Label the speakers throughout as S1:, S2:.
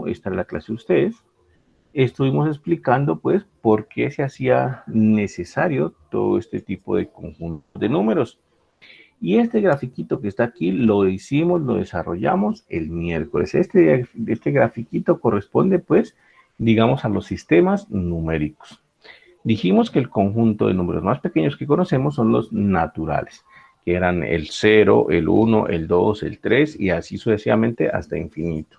S1: esta es la clase de ustedes, estuvimos explicando pues por qué se hacía necesario todo este tipo de conjuntos de números. Y este grafiquito que está aquí lo desarrollamos el miércoles. Este grafiquito corresponde pues, digamos, a los sistemas numéricos. Dijimos que el conjunto de números más pequeños que conocemos son los naturales, que eran el 0, el 1, el 2, el 3 y así sucesivamente hasta infinito.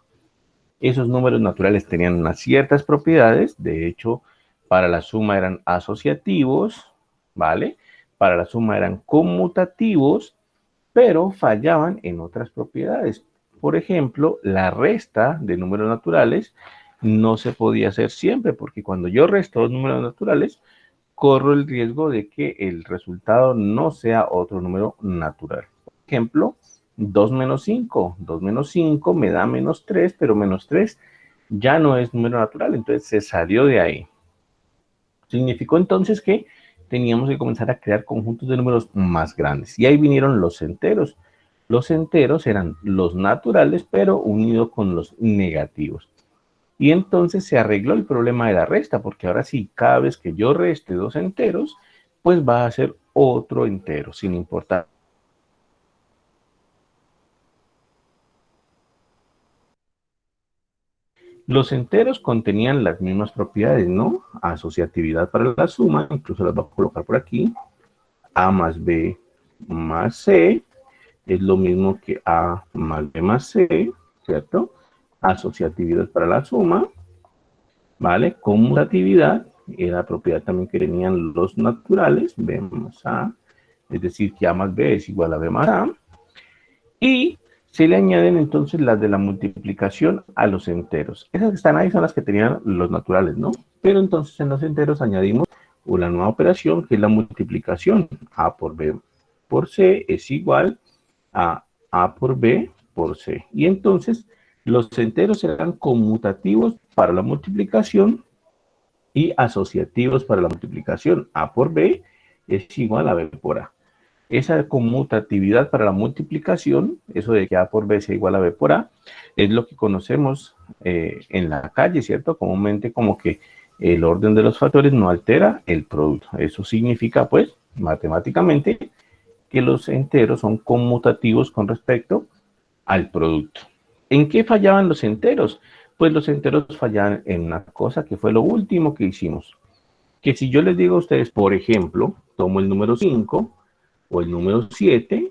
S1: Esos números naturales tenían unas ciertas propiedades, de hecho, para la suma eran asociativos, ¿vale? Para la suma eran conmutativos, pero fallaban en otras propiedades. Por ejemplo, la resta de números naturales no se podía hacer siempre, porque cuando yo resto dos números naturales, corro el riesgo de que el resultado no sea otro número natural. Por ejemplo, 2 menos 5. 2 menos 5 me da menos 3, pero menos 3 ya no es número natural, entonces se salió de ahí. Significó entonces que teníamos que comenzar a crear conjuntos de números más grandes. Y ahí vinieron los enteros. Los enteros eran los naturales, pero unidos con los negativos. Y entonces se arregló el problema de la resta, porque ahora sí, cada vez que yo reste dos enteros, pues va a ser otro entero, sin importar. Los enteros contenían las mismas propiedades, ¿no? Asociatividad para la suma, incluso las voy a colocar por aquí. A más B más C es lo mismo que A más B más C, ¿cierto? Asociatividad para la suma, ¿vale? Conmutatividad era la propiedad también que tenían los naturales, B más A, es decir, que A más B es igual a B más A, y se le añaden entonces las de la multiplicación a los enteros. Esas que están ahí son las que tenían los naturales, ¿no? Pero entonces en los enteros añadimos una nueva operación que es la multiplicación. A por B por C es igual a A por B por C. Y entonces los enteros serán conmutativos para la multiplicación y asociativos para la multiplicación. A por B es igual a B por A. Esa conmutatividad para la multiplicación, eso de que A por B sea igual a B por A, es lo que conocemos en la calle, ¿cierto? Comúnmente como que el orden de los factores no altera el producto. Eso significa, pues, matemáticamente, que los enteros son conmutativos con respecto al producto. ¿En qué fallaban los enteros? Pues los enteros fallaban en una cosa que fue lo último que hicimos. Que si yo les digo a ustedes, por ejemplo, tomo el número 5 o el número 7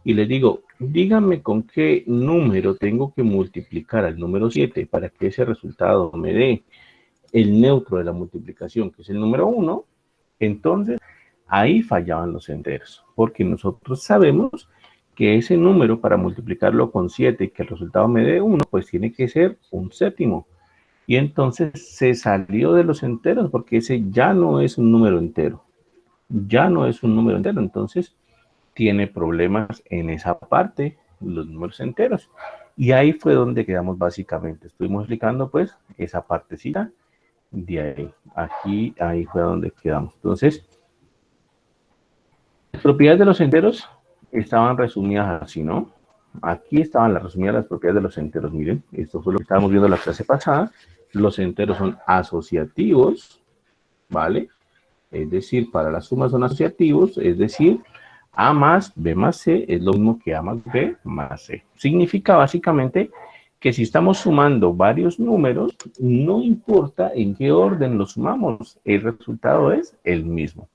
S1: y les digo, díganme con qué número tengo que multiplicar al número 7 para que ese resultado me dé el neutro de la multiplicación, que es el número 1, entonces ahí fallaban los enteros, porque nosotros sabemos que ese número para multiplicarlo con 7 y que el resultado me dé 1, pues tiene que ser un séptimo. Y entonces se salió de los enteros porque ese ya no es un número entero. Ya no es un número entero, entonces tiene problemas en esa parte, los números enteros. Y ahí fue donde quedamos básicamente. Estuvimos explicando pues esa partecita de ahí. Aquí, ahí fue donde quedamos. Entonces, las propiedades de los enteros estaban resumidas así, ¿no? Aquí estaban las resumidas las propiedades de los enteros. Miren, esto fue lo que estábamos viendo la clase pasada. Los enteros son asociativos, ¿vale? Es decir, para la suma son asociativos, es decir, A más B más C es lo mismo que A más B más C. Significa básicamente que si estamos sumando varios números, no importa en qué orden los sumamos, el resultado es el mismo.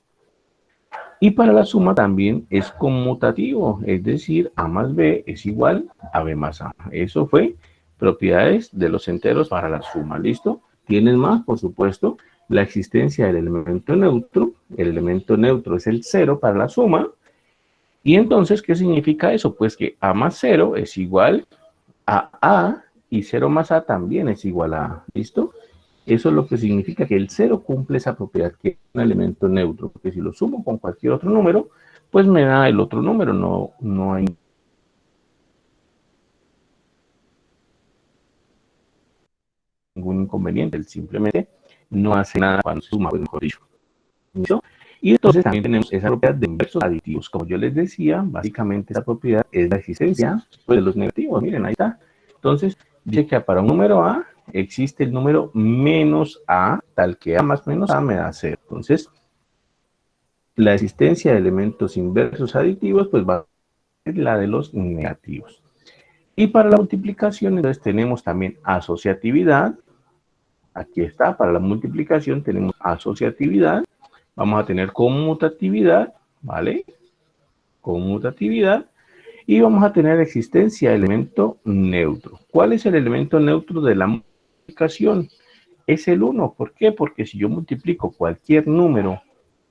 S1: Y para la suma también es conmutativo, es decir, A más B es igual a B más A. Eso fue propiedades de los enteros para la suma, ¿listo? Tienen más, por supuesto, la existencia del elemento neutro. El elemento neutro es el 0 para la suma. Y entonces, ¿qué significa eso? Pues que A más 0 es igual a y 0 más A también es igual a A, ¿listo? Eso es lo que significa que el 0 cumple esa propiedad, que es un elemento neutro, porque si lo sumo con cualquier otro número, pues me da el otro número, no hay ningún inconveniente, él simplemente no hace nada cuando suma, pues mejor dicho. ¿Listo? Y entonces también tenemos esa propiedad de inversos aditivos. Como yo les decía, básicamente esa propiedad es la existencia pues, de los negativos. Miren, ahí está. Entonces, dice que para un número A, existe el número menos A, tal que A más menos A me da 0. Entonces, la existencia de elementos inversos aditivos, pues va a ser la de los negativos. Y para la multiplicación, entonces tenemos también asociatividad. Aquí está, para la multiplicación tenemos asociatividad. Vamos a tener conmutatividad, ¿vale? Conmutatividad. Y vamos a tener existencia de elemento neutro. ¿Cuál es el elemento neutro de la multiplicación? Es el 1. ¿Por qué? Porque si yo multiplico cualquier número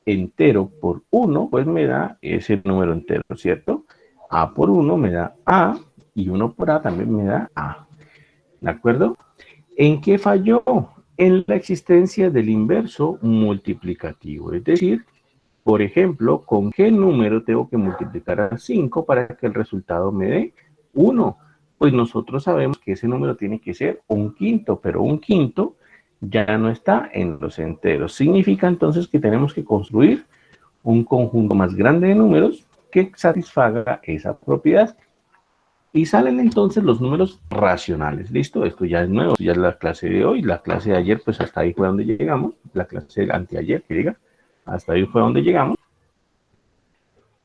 S1: entero por 1, pues me da ese número entero, ¿cierto? A por 1 me da A y 1 por A también me da A. ¿De acuerdo? ¿En qué falló? En la existencia del inverso multiplicativo. Es decir, por ejemplo, ¿con qué número tengo que multiplicar a 5 para que el resultado me dé 1? Pues nosotros sabemos que ese número tiene que ser un quinto, pero un quinto ya no está en los enteros. Significa entonces que tenemos que construir un conjunto más grande de números que satisfaga esa propiedad. Y salen entonces los números racionales. ¿Listo? Esto ya es nuevo, ya es la clase de hoy. La clase de ayer, pues hasta ahí fue donde llegamos. La clase de anteayer, que diga, hasta ahí fue donde llegamos.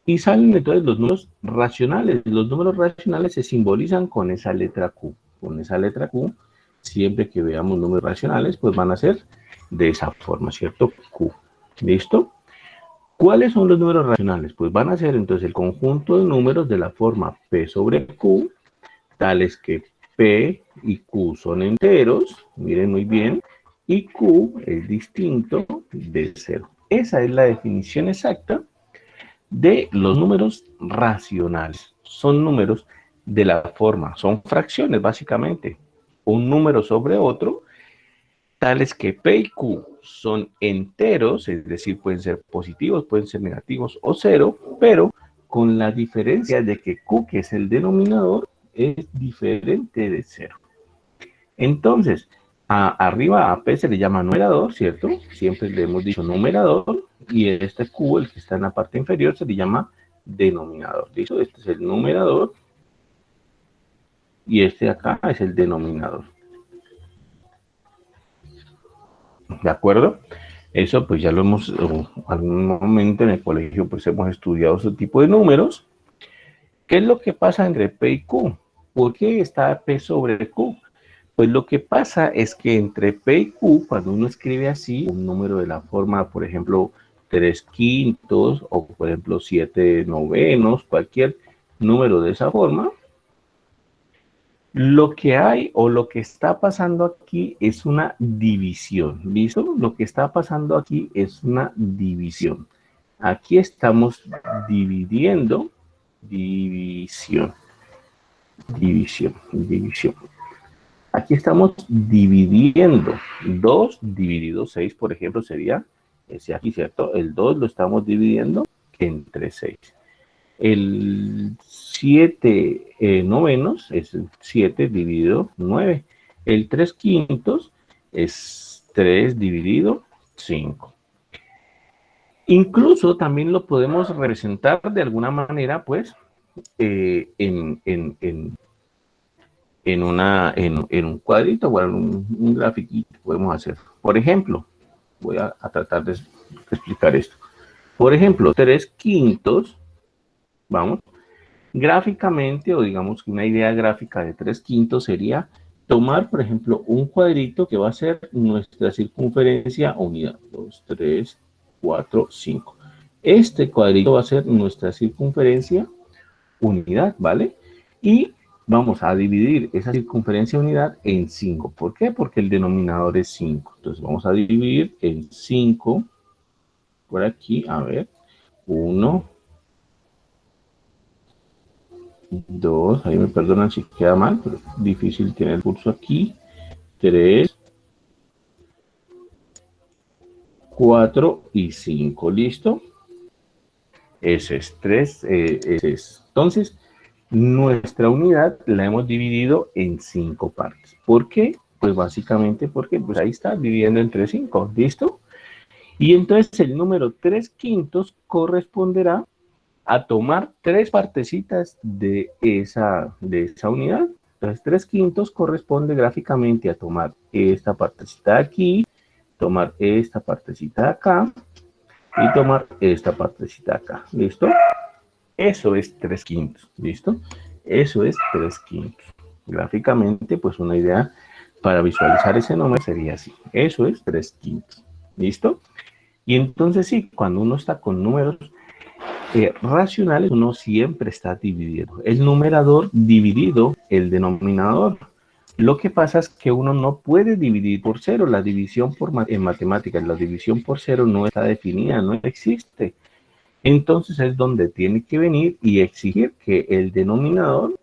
S1: Y salen entonces los números racionales. Los números racionales se simbolizan con esa letra Q. Con esa letra Q, siempre que veamos números racionales, pues van a ser de esa forma, ¿cierto? Q. ¿Listo? ¿Cuáles son los números racionales? Pues van a ser entonces el conjunto de números de la forma P sobre Q, tales que P y Q son enteros, miren muy bien, y Q es distinto de 0. Esa es la definición exacta de los números racionales. Son números de la forma, son fracciones básicamente, un número sobre otro, tales que P y Q son enteros, es decir, pueden ser positivos, pueden ser negativos o 0, pero con la diferencia de que Q, que es el denominador, es diferente de 0. Entonces, arriba a P se le llama numerador, ¿cierto? Siempre le hemos dicho numerador, y este Q, el que está en la parte inferior, se le llama denominador. ¿Listo? Este es el numerador, y este de acá es el denominador. ¿De acuerdo? Eso pues ya lo hemos, algún momento en el colegio pues hemos estudiado ese tipo de números. ¿Qué es lo que pasa entre P y Q? ¿Por qué está P sobre Q? Pues lo que pasa es que entre P y Q, cuando uno escribe así, un número de la forma, por ejemplo, 3 quintos o por ejemplo 7 novenos, cualquier número de esa forma, lo que hay o lo que está pasando aquí es una división, ¿listo? Lo que está pasando aquí es una división. Aquí estamos dividiendo, división. Aquí estamos dividiendo. 2 dividido 6, por ejemplo, sería ese aquí, ¿cierto? El 2 lo estamos dividiendo entre 6. El 7 novenos es 7 dividido 9. El 3 quintos es 3 dividido 5. Incluso también lo podemos representar de alguna manera, pues, en un cuadrito o en un grafiquito podemos hacer. Por ejemplo, voy a tratar de explicar esto. Por ejemplo, 3 quintos, vamos, gráficamente, o digamos que una idea gráfica de 3 quintos sería tomar, por ejemplo, un cuadrito que va a ser nuestra circunferencia unidad. 2, 3, 4, 5. Este cuadrito va a ser nuestra circunferencia unidad, ¿vale? Y vamos a dividir esa circunferencia unidad en 5. ¿Por qué? Porque el denominador es 5. Entonces vamos a dividir en 5 por aquí, a ver, 1, 2, ahí me perdonan si queda mal, pero es difícil tener el curso aquí, 3, 4 y 5, ¿listo? Ese es 3, ese es. Entonces, nuestra unidad la hemos dividido en 5 partes. ¿Por qué? Pues básicamente porque pues ahí está, dividiendo entre 5, ¿listo? Y entonces el número 3 quintos corresponderá a tomar 3 partecitas de esa unidad. Entonces 3 quintos corresponde gráficamente a tomar esta partecita de aquí, tomar esta partecita de acá y tomar esta partecita de acá. ¿Listo? Eso es 3/5. ¿Listo? Eso es 3/5. Gráficamente, pues una idea para visualizar ese número sería así. Eso es 3/5. ¿Listo? Y entonces sí, cuando uno está con números racionales, uno siempre está dividido. El numerador dividido el denominador. Lo que pasa es que uno no puede dividir por cero. La división en matemáticas, la división por cero no está definida, no existe. Entonces es donde tiene que venir y exigir que el denominador,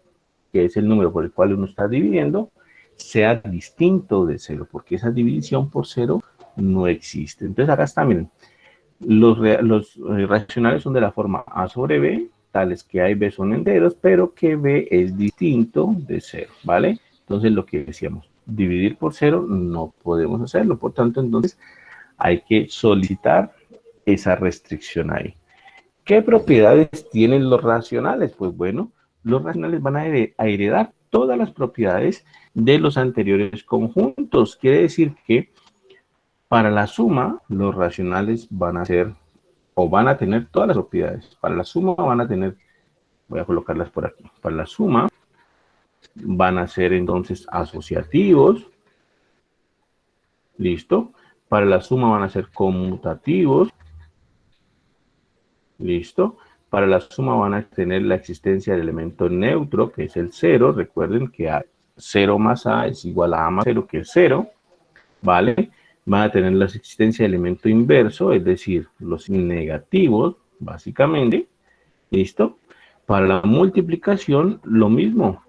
S1: que es el número por el cual uno está dividiendo, sea distinto de cero, porque esa división por cero no existe. Entonces acá está, miren, los racionales son de la forma a sobre b, tales que a y b son enteros, pero que b es distinto de cero, ¿vale? Entonces lo que decíamos, dividir por cero no podemos hacerlo, por tanto entonces hay que solicitar esa restricción ahí. ¿Qué propiedades tienen los racionales? Pues bueno, los racionales van a heredar todas las propiedades de los anteriores conjuntos. Quiere decir que para la suma, los racionales van a ser o van a tener todas las propiedades. Para la suma van a tener, voy a colocarlas por aquí. Para la suma van a ser entonces asociativos. ¿Listo? Para la suma van a ser conmutativos. ¿Listo? Para la suma van a tener la existencia del elemento neutro, que es el 0. Recuerden que 0 más a es igual a más 0, que es 0. ¿Vale? Van a tener la existencia del elemento inverso, es decir, los negativos, básicamente. ¿Listo? Para la multiplicación, lo mismo.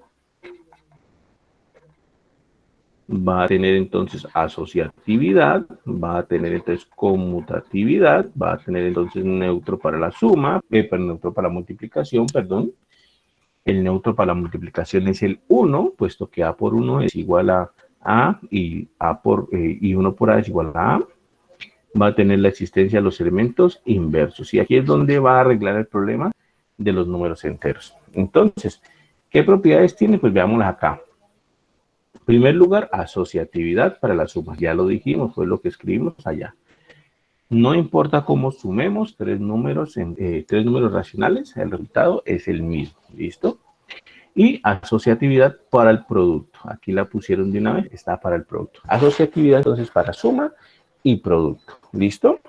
S1: Va a tener entonces asociatividad, va a tener entonces conmutatividad, va a tener entonces neutro para la suma, neutro para la multiplicación, perdón. El neutro para la multiplicación es el 1, puesto que A por 1 es igual a y, y 1 por A es igual a A. Va a tener la existencia de los elementos inversos. Y aquí es donde va a arreglar el problema de los números enteros. Entonces, ¿qué propiedades tiene? Pues veámoslas acá. En primer lugar, asociatividad para la suma. Ya lo dijimos, fue lo que escribimos allá. No importa cómo sumemos tres números racionales, el resultado es el mismo. ¿Listo? Y asociatividad para el producto. Aquí la pusieron de una vez, está para el producto. Asociatividad entonces para suma y producto. ¿Listo?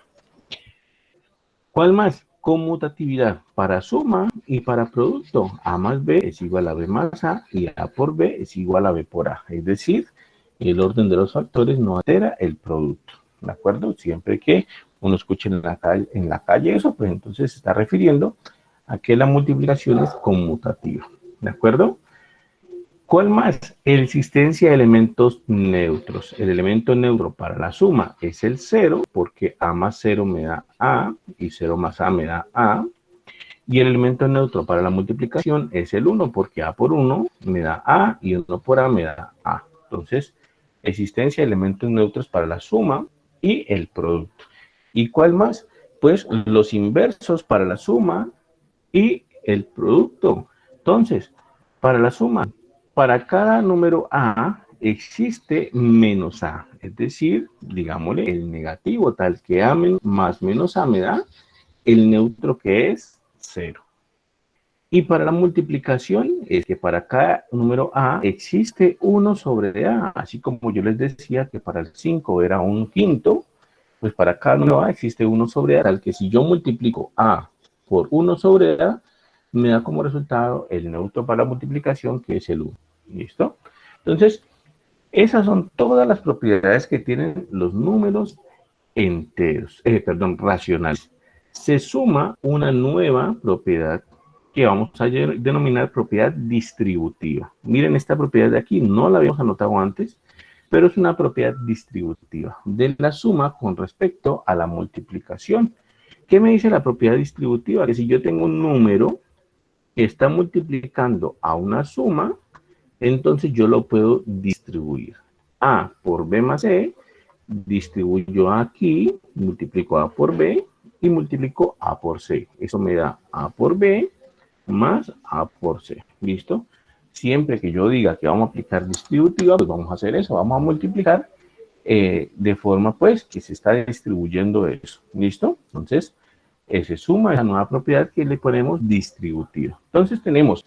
S1: ¿Cuál más? Conmutatividad para suma y para producto. A más B es igual a B más A y A por B es igual a B por A. Es decir, el orden de los factores no altera el producto. ¿De acuerdo? Siempre que uno escuche en la calle eso, pues entonces se está refiriendo a que la multiplicación es conmutativa. ¿De acuerdo? ¿Cuál más? Existencia de elementos neutros. El elemento neutro para la suma es el 0, porque A más 0 me da A y 0 más A me da A. Y el elemento neutro para la multiplicación es el 1, porque A por 1 me da A y 1 por A me da A. Entonces, existencia de elementos neutros para la suma y el producto. ¿Y cuál más? Pues los inversos para la suma y el producto. Entonces, para la suma, para cada número A existe menos A, es decir, digámosle el negativo, tal que A más menos A me da el neutro, que es 0. Y para la multiplicación es que para cada número A existe 1 sobre A, así como yo les decía que para el 5 era un quinto, pues para cada número A existe 1 sobre A, tal que si yo multiplico A por 1 sobre A, me da como resultado el neutro para la multiplicación, que es el 1. ¿Listo? Entonces, esas son todas las propiedades que tienen los números enteros, racionales. Se suma una nueva propiedad que vamos a denominar propiedad distributiva. Miren esta propiedad de aquí, no la habíamos anotado antes, pero es una propiedad distributiva de la suma con respecto a la multiplicación. ¿Qué me dice la propiedad distributiva? Que si yo tengo un número que está multiplicando a una suma, entonces yo lo puedo distribuir. A por B más C, distribuyo aquí, multiplico A por B y multiplico A por C. Eso me da A por B más A por C. ¿Listo? Siempre que yo diga que vamos a aplicar distributiva, pues vamos a hacer eso. Vamos a multiplicar de forma pues que se está distribuyendo eso. ¿Listo? Entonces, se suma esa nueva propiedad que le ponemos distributiva. Entonces tenemos,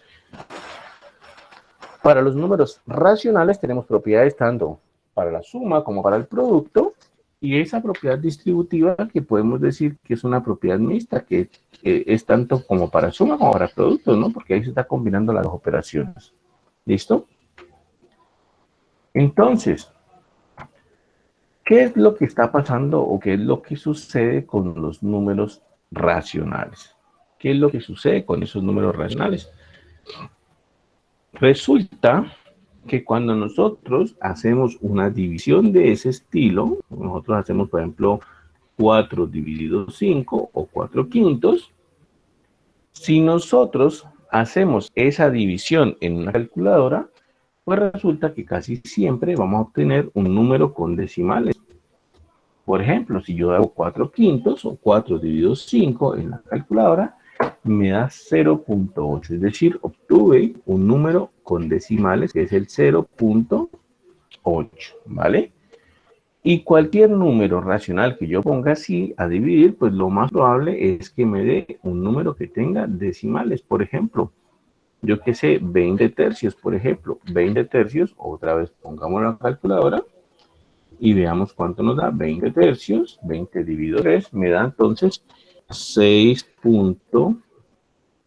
S1: para los números racionales tenemos propiedades tanto para la suma como para el producto, y esa propiedad distributiva que podemos decir que es una propiedad mixta, que es tanto como para suma como para productos, ¿no? Porque ahí se está combinando las dos operaciones. ¿Listo? Entonces, ¿qué es lo que está pasando o qué es lo que sucede con los números racionales? ¿Qué es lo que sucede con esos números racionales? Resulta que cuando nosotros hacemos una división de ese estilo, nosotros hacemos, por ejemplo, 4 dividido 5 o 4 quintos, si nosotros hacemos esa división en una calculadora, pues resulta que casi siempre vamos a obtener un número con decimales. Por ejemplo, si yo hago 4 quintos o 4 dividido 5 en la calculadora, me da 0.8, es decir, obtuve un número con decimales que es el 0.8, ¿vale? Y cualquier número racional que yo ponga así a dividir, pues lo más probable es que me dé un número que tenga decimales. Por ejemplo, yo que sé, 20 tercios, por ejemplo, 20 tercios, otra vez pongamos la calculadora y veamos cuánto nos da. 20 tercios, 20 dividido 3, me da entonces 6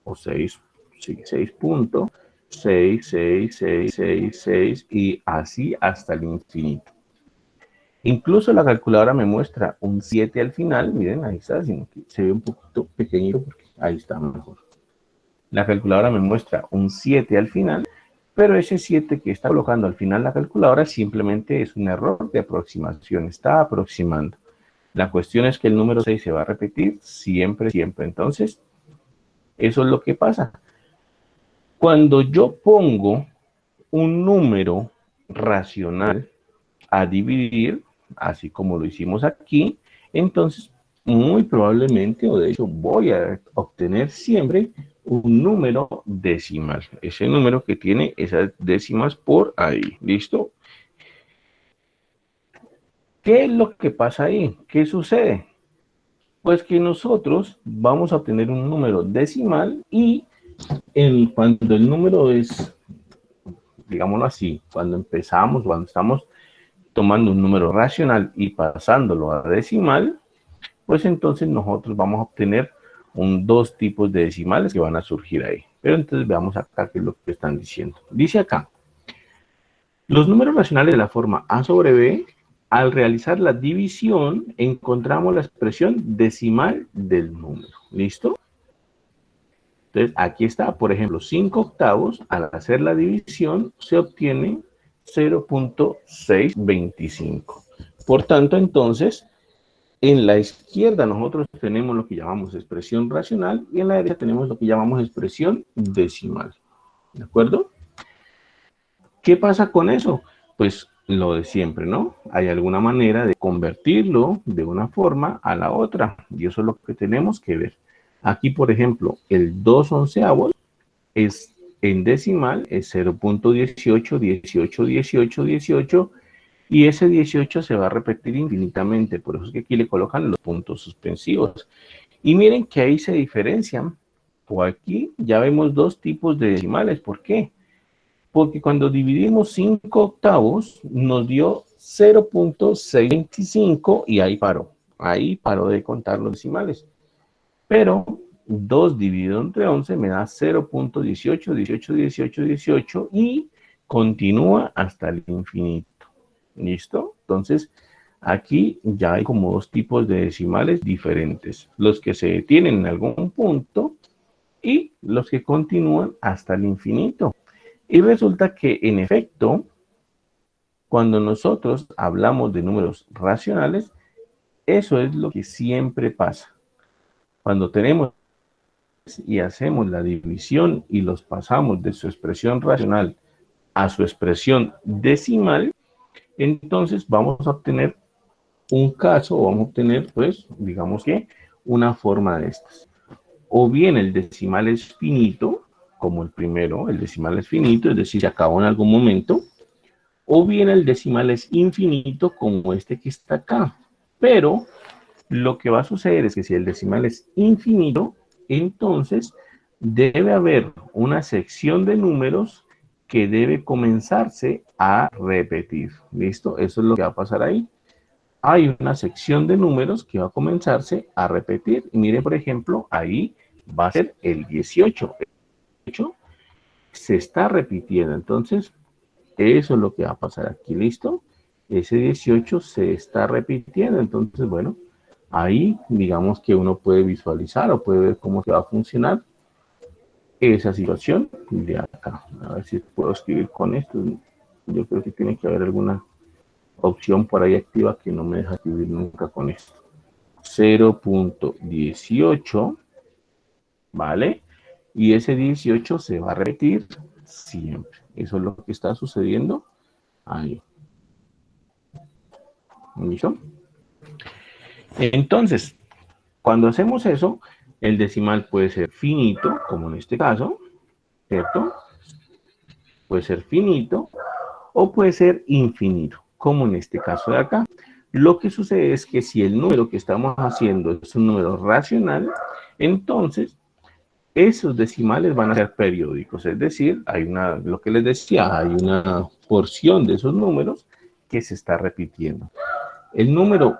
S1: o 6, sí, 6.66666 y así hasta el infinito. Incluso la calculadora me muestra un 7 al final, miren, ahí está, sino que se ve un poquito pequeñito porque ahí está mejor. La calculadora me muestra un 7 al final, pero ese 7 que está colocando al final la calculadora simplemente es un error de aproximación, está aproximando. La cuestión es que el número 6 se va a repetir siempre, siempre. Entonces, eso es lo que pasa. Cuando yo pongo un número racional a dividir, así como lo hicimos aquí, entonces muy probablemente, o de hecho voy a obtener siempre un número decimal. Ese número que tiene esas décimas por ahí. ¿Listo? ¿Qué es lo que pasa ahí? ¿Qué sucede? Pues que nosotros vamos a obtener un número decimal y cuando el número es, digámoslo así, cuando estamos tomando un número racional y pasándolo a decimal, pues entonces nosotros vamos a obtener dos tipos de decimales que van a surgir ahí. Pero entonces veamos acá qué es lo que están diciendo. Dice acá, los números racionales de la forma a sobre b, al realizar la división, encontramos la expresión decimal del número. ¿Listo? Entonces, aquí está, por ejemplo, 5 octavos, al hacer la división, se obtiene 0.625. Por tanto, entonces, en la izquierda nosotros tenemos lo que llamamos expresión racional y en la derecha tenemos lo que llamamos expresión decimal. ¿De acuerdo? ¿Qué pasa con eso? Pues lo de siempre, ¿no? Hay alguna manera de convertirlo de una forma a la otra y eso es lo que tenemos que ver. Aquí, por ejemplo, el 2 onceavos es en decimal, es 0.18, 18, 18, 18, y ese 18 se va a repetir infinitamente, por eso es que aquí le colocan los puntos suspensivos. Y miren que ahí se diferencian. Por aquí ya vemos dos tipos de decimales. ¿Por qué? Porque cuando dividimos 5 octavos nos dio 0.625 y ahí paró. Ahí paró de contar los decimales. Pero 2 dividido entre 11 me da 0.18, 18, 18, 18 y continúa hasta el infinito. ¿Listo? Entonces, aquí ya hay como dos tipos de decimales diferentes. Los que se detienen en algún punto y los que continúan hasta el infinito. Y resulta que, en efecto, cuando nosotros hablamos de números racionales, eso es lo que siempre pasa. Cuando tenemos y hacemos la división y los pasamos de su expresión racional a su expresión decimal, entonces vamos a obtener un caso, o vamos a obtener, pues, digamos que, una forma de estas. O bien el decimal es finito, como el primero, el decimal es finito, es decir, se acabó en algún momento, o bien el decimal es infinito como este que está acá. Pero lo que va a suceder es que si el decimal es infinito, entonces debe haber una sección de números que debe comenzarse a repetir. ¿Listo? Eso es lo que va a pasar ahí. Hay una sección de números que va a comenzarse a repetir. Y mire, por ejemplo, ahí va a ser el 18. El 18 se está repitiendo. Entonces, eso es lo que va a pasar aquí. ¿Listo? Ese 18 se está repitiendo. Entonces, bueno, ahí digamos que uno puede visualizar o puede ver cómo se va a funcionar esa situación de acá. A ver si puedo escribir con esto. Yo creo que tiene que haber alguna opción por ahí activa que no me deja escribir nunca con esto. 0.18, ¿vale? Y ese 18 se va a repetir siempre. Eso es lo que está sucediendo ahí. ¿Listo? Entonces, cuando hacemos eso, el decimal puede ser finito, como en este caso, ¿cierto? Puede ser finito o puede ser infinito, como en este caso de acá. Lo que sucede es que si el número que estamos haciendo es un número racional, entonces esos decimales van a ser periódicos, es decir, hay una, lo que les decía, hay una porción de esos números que se está repitiendo. El número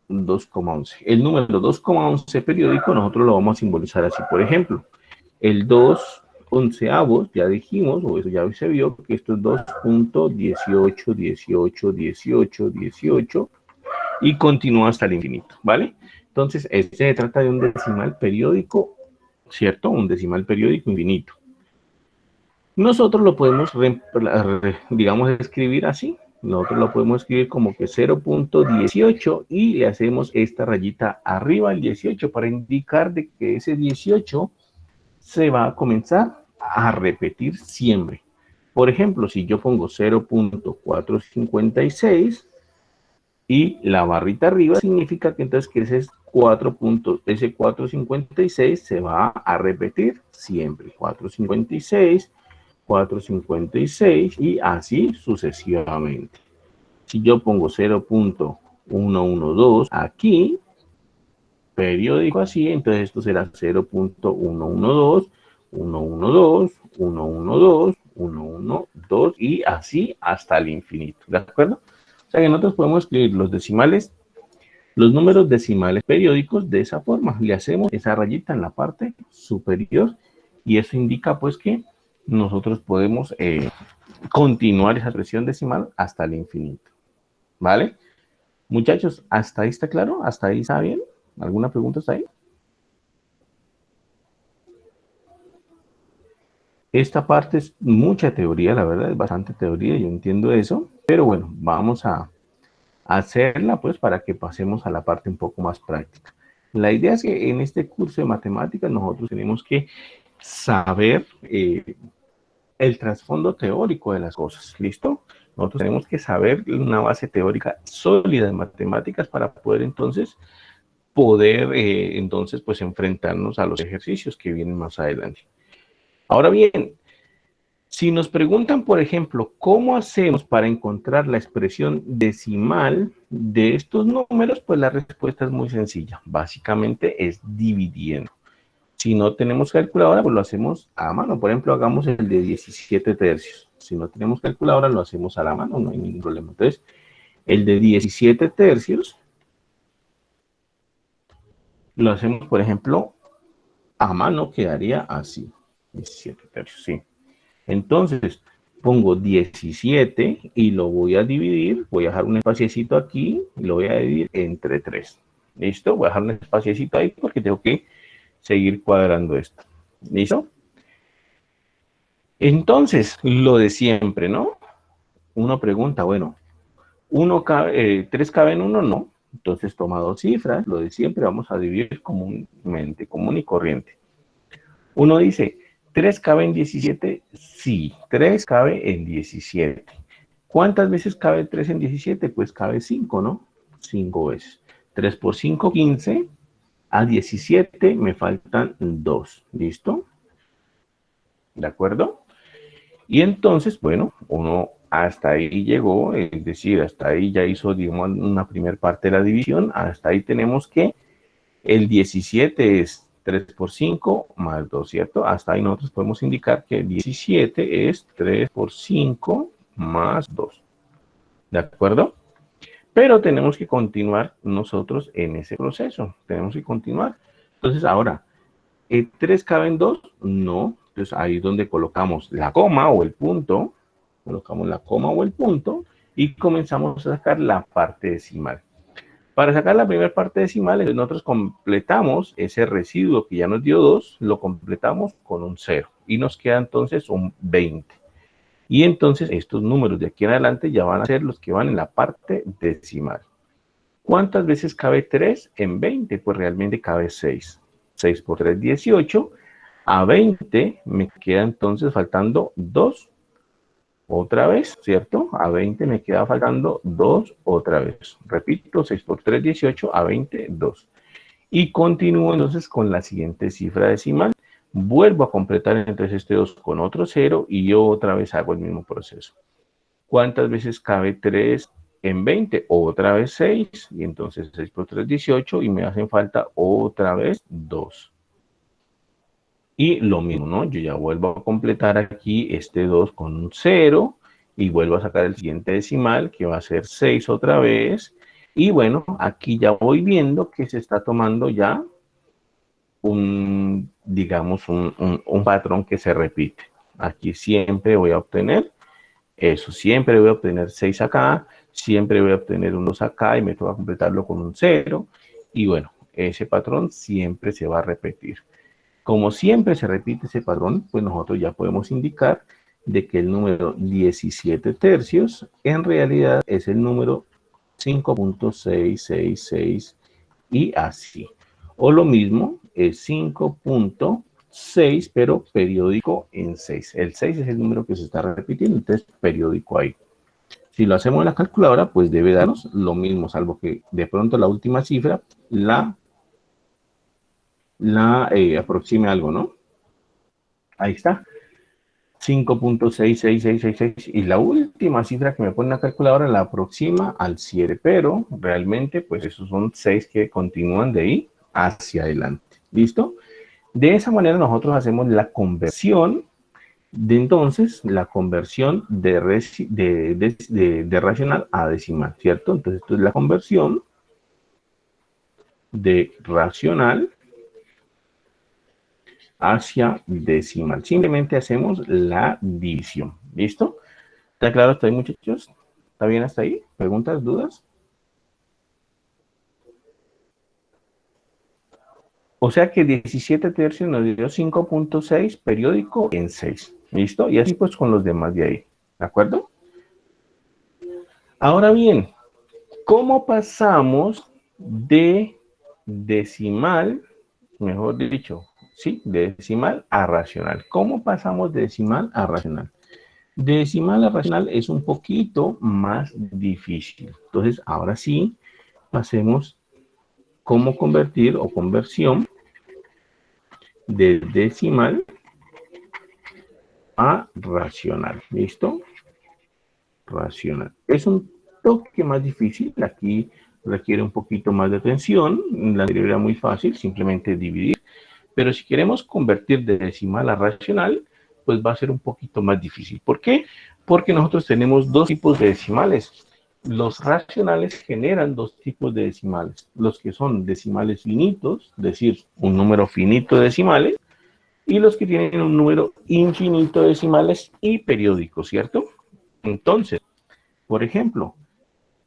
S1: 2,11. El número 2,11 periódico nosotros lo vamos a simbolizar así. Por ejemplo, el 2 onceavos, ya dijimos, o eso ya se vio, que esto es 2.18, 18, 18, 18, y continúa hasta el infinito, ¿vale? Entonces, este se trata de un decimal periódico, ¿cierto? Un decimal periódico infinito. Nosotros lo podemos, digamos, escribir así. Nosotros lo podemos escribir como que 0.18 y le hacemos esta rayita arriba al 18 para indicar de que ese 18 se va a comenzar a repetir siempre. Por ejemplo, si yo pongo 0.456 y la barrita arriba, significa que entonces que ese 456 se va a repetir siempre. 456, 456 y así sucesivamente. Si yo pongo 0.112 aquí, periódico así, entonces esto será 0.112, 112, 112, 112 y así hasta el infinito, ¿de acuerdo? O sea que nosotros podemos escribir los decimales, los números decimales periódicos de esa forma. Le hacemos esa rayita en la parte superior y eso indica pues que nosotros podemos continuar esa expresión decimal hasta el infinito, ¿vale? Muchachos, ¿hasta ahí está claro? ¿Hasta ahí está bien? ¿Alguna pregunta hasta ahí? Esta parte es mucha teoría, la verdad, es bastante teoría, yo entiendo eso, pero bueno, vamos a hacerla pues para que pasemos a la parte un poco más práctica. La idea es que en este curso de matemáticas nosotros tenemos que saber el trasfondo teórico de las cosas, ¿listo? Nosotros tenemos que saber una base teórica sólida de matemáticas para poder entonces pues enfrentarnos a los ejercicios que vienen más adelante. Ahora bien, si nos preguntan, por ejemplo, ¿cómo hacemos para encontrar la expresión decimal de estos números? Pues la respuesta es muy sencilla. Básicamente es dividiendo. Si no tenemos calculadora, pues lo hacemos a mano. Por ejemplo, hagamos el de 17 tercios. Si no tenemos calculadora, lo hacemos a la mano, no hay ningún problema. Entonces, el de 17 tercios lo hacemos, por ejemplo, a mano, quedaría así. 17 tercios, sí. Entonces, pongo 17 y lo voy a dividir. Voy a dejar un espaciecito aquí y lo voy a dividir entre 3. ¿Listo? Voy a dejar un espaciecito ahí porque tengo que seguir cuadrando esto. ¿Listo? Entonces, lo de siempre, ¿no? Uno pregunta, bueno, ¿3 cabe en uno? No. Entonces toma dos cifras, lo de siempre vamos a dividir comúnmente, común y corriente. Uno dice, ¿3 cabe en 17? Sí, 3 cabe en 17. ¿Cuántas veces cabe 3 en 17? Pues cabe 5, ¿no? 5 veces. 3 por 5, 15. A 17 me faltan 2. ¿Listo? ¿De acuerdo? Y entonces, bueno, uno hasta ahí llegó, es decir, hasta ahí ya hizo, digamos, una primera parte de la división, hasta ahí tenemos que el 17 es 3 por 5 más 2, ¿cierto? Hasta ahí nosotros podemos indicar que el 17 es 3 por 5 más 2, ¿de acuerdo? Pero tenemos que continuar nosotros en ese proceso, tenemos que continuar. Entonces, ahora, ¿3 cabe en 2? No. Entonces, ahí es donde colocamos la coma o el punto, colocamos la coma o el punto y comenzamos a sacar la parte decimal. Para sacar la primera parte decimal, nosotros completamos ese residuo que ya nos dio 2, lo completamos con un 0 y nos queda entonces un 20. Y entonces estos números de aquí en adelante ya van a ser los que van en la parte decimal. ¿Cuántas veces cabe 3 en 20? Pues realmente cabe 6. 6 por 3, 18. A 20 me queda entonces faltando 2 otra vez, ¿cierto? A 20 me queda faltando 2 otra vez. Repito, 6 por 3, 18, a 20, 2. Y continúo entonces con la siguiente cifra decimal. Vuelvo a completar entonces este 2 con otro 0 y yo otra vez hago el mismo proceso. ¿Cuántas veces cabe 3 en 20? Otra vez 6. Y entonces 6 por 3, 18 y me hacen falta otra vez 2. Y lo mismo, ¿no? Yo ya vuelvo a completar aquí este 2 con un 0 y vuelvo a sacar el siguiente decimal que va a ser 6 otra vez. Y bueno, aquí ya voy viendo que se está tomando ya digamos, un patrón que se repite. Aquí siempre voy a obtener eso, siempre voy a obtener 6 acá, siempre voy a obtener un 2 acá y me toca completarlo con un 0. Y bueno, ese patrón siempre se va a repetir. Como siempre se repite ese patrón, pues nosotros ya podemos indicar de que el número 17 tercios en realidad es el número 5.666 y así. O lo mismo, es 5.6, pero periódico en 6. El 6 es el número que se está repitiendo, entonces periódico ahí. Si lo hacemos en la calculadora, pues debe darnos lo mismo, salvo que de pronto la última cifra aproxime algo, ¿no? Ahí está. 5.66666 y la última cifra que me pone la calculadora la aproxima al 7, pero realmente pues esos son 6 que continúan de ahí hacia adelante. ¿Listo? De esa manera nosotros hacemos la conversión entonces la conversión de racional a decimal, ¿cierto? Entonces esto es la conversión de racional hacia decimal. Simplemente hacemos la división. ¿Listo? ¿Está claro hasta ahí, muchachos? ¿Está bien hasta ahí? ¿Preguntas, dudas? O sea que 17 tercios nos dio 5.6 periódico en 6. ¿Listo? Y así pues con los demás de ahí. ¿De acuerdo? Ahora bien, ¿cómo pasamos de decimal, mejor dicho, sí, de decimal a racional? ¿Cómo pasamos de decimal a racional? De decimal a racional es un poquito más difícil. Entonces, ahora sí, pasemos cómo convertir o conversión de decimal a racional. ¿Listo? Racional. Es un toque más difícil. Aquí requiere un poquito más de atención. La anterior era muy fácil, simplemente dividir. Pero si queremos convertir de decimal a racional, pues va a ser un poquito más difícil. ¿Por qué? Porque nosotros tenemos dos tipos de decimales. Los racionales generan dos tipos de decimales. Los que son decimales finitos, es decir, un número finito de decimales, y los que tienen un número infinito de decimales y periódicos, ¿cierto? Entonces, por ejemplo,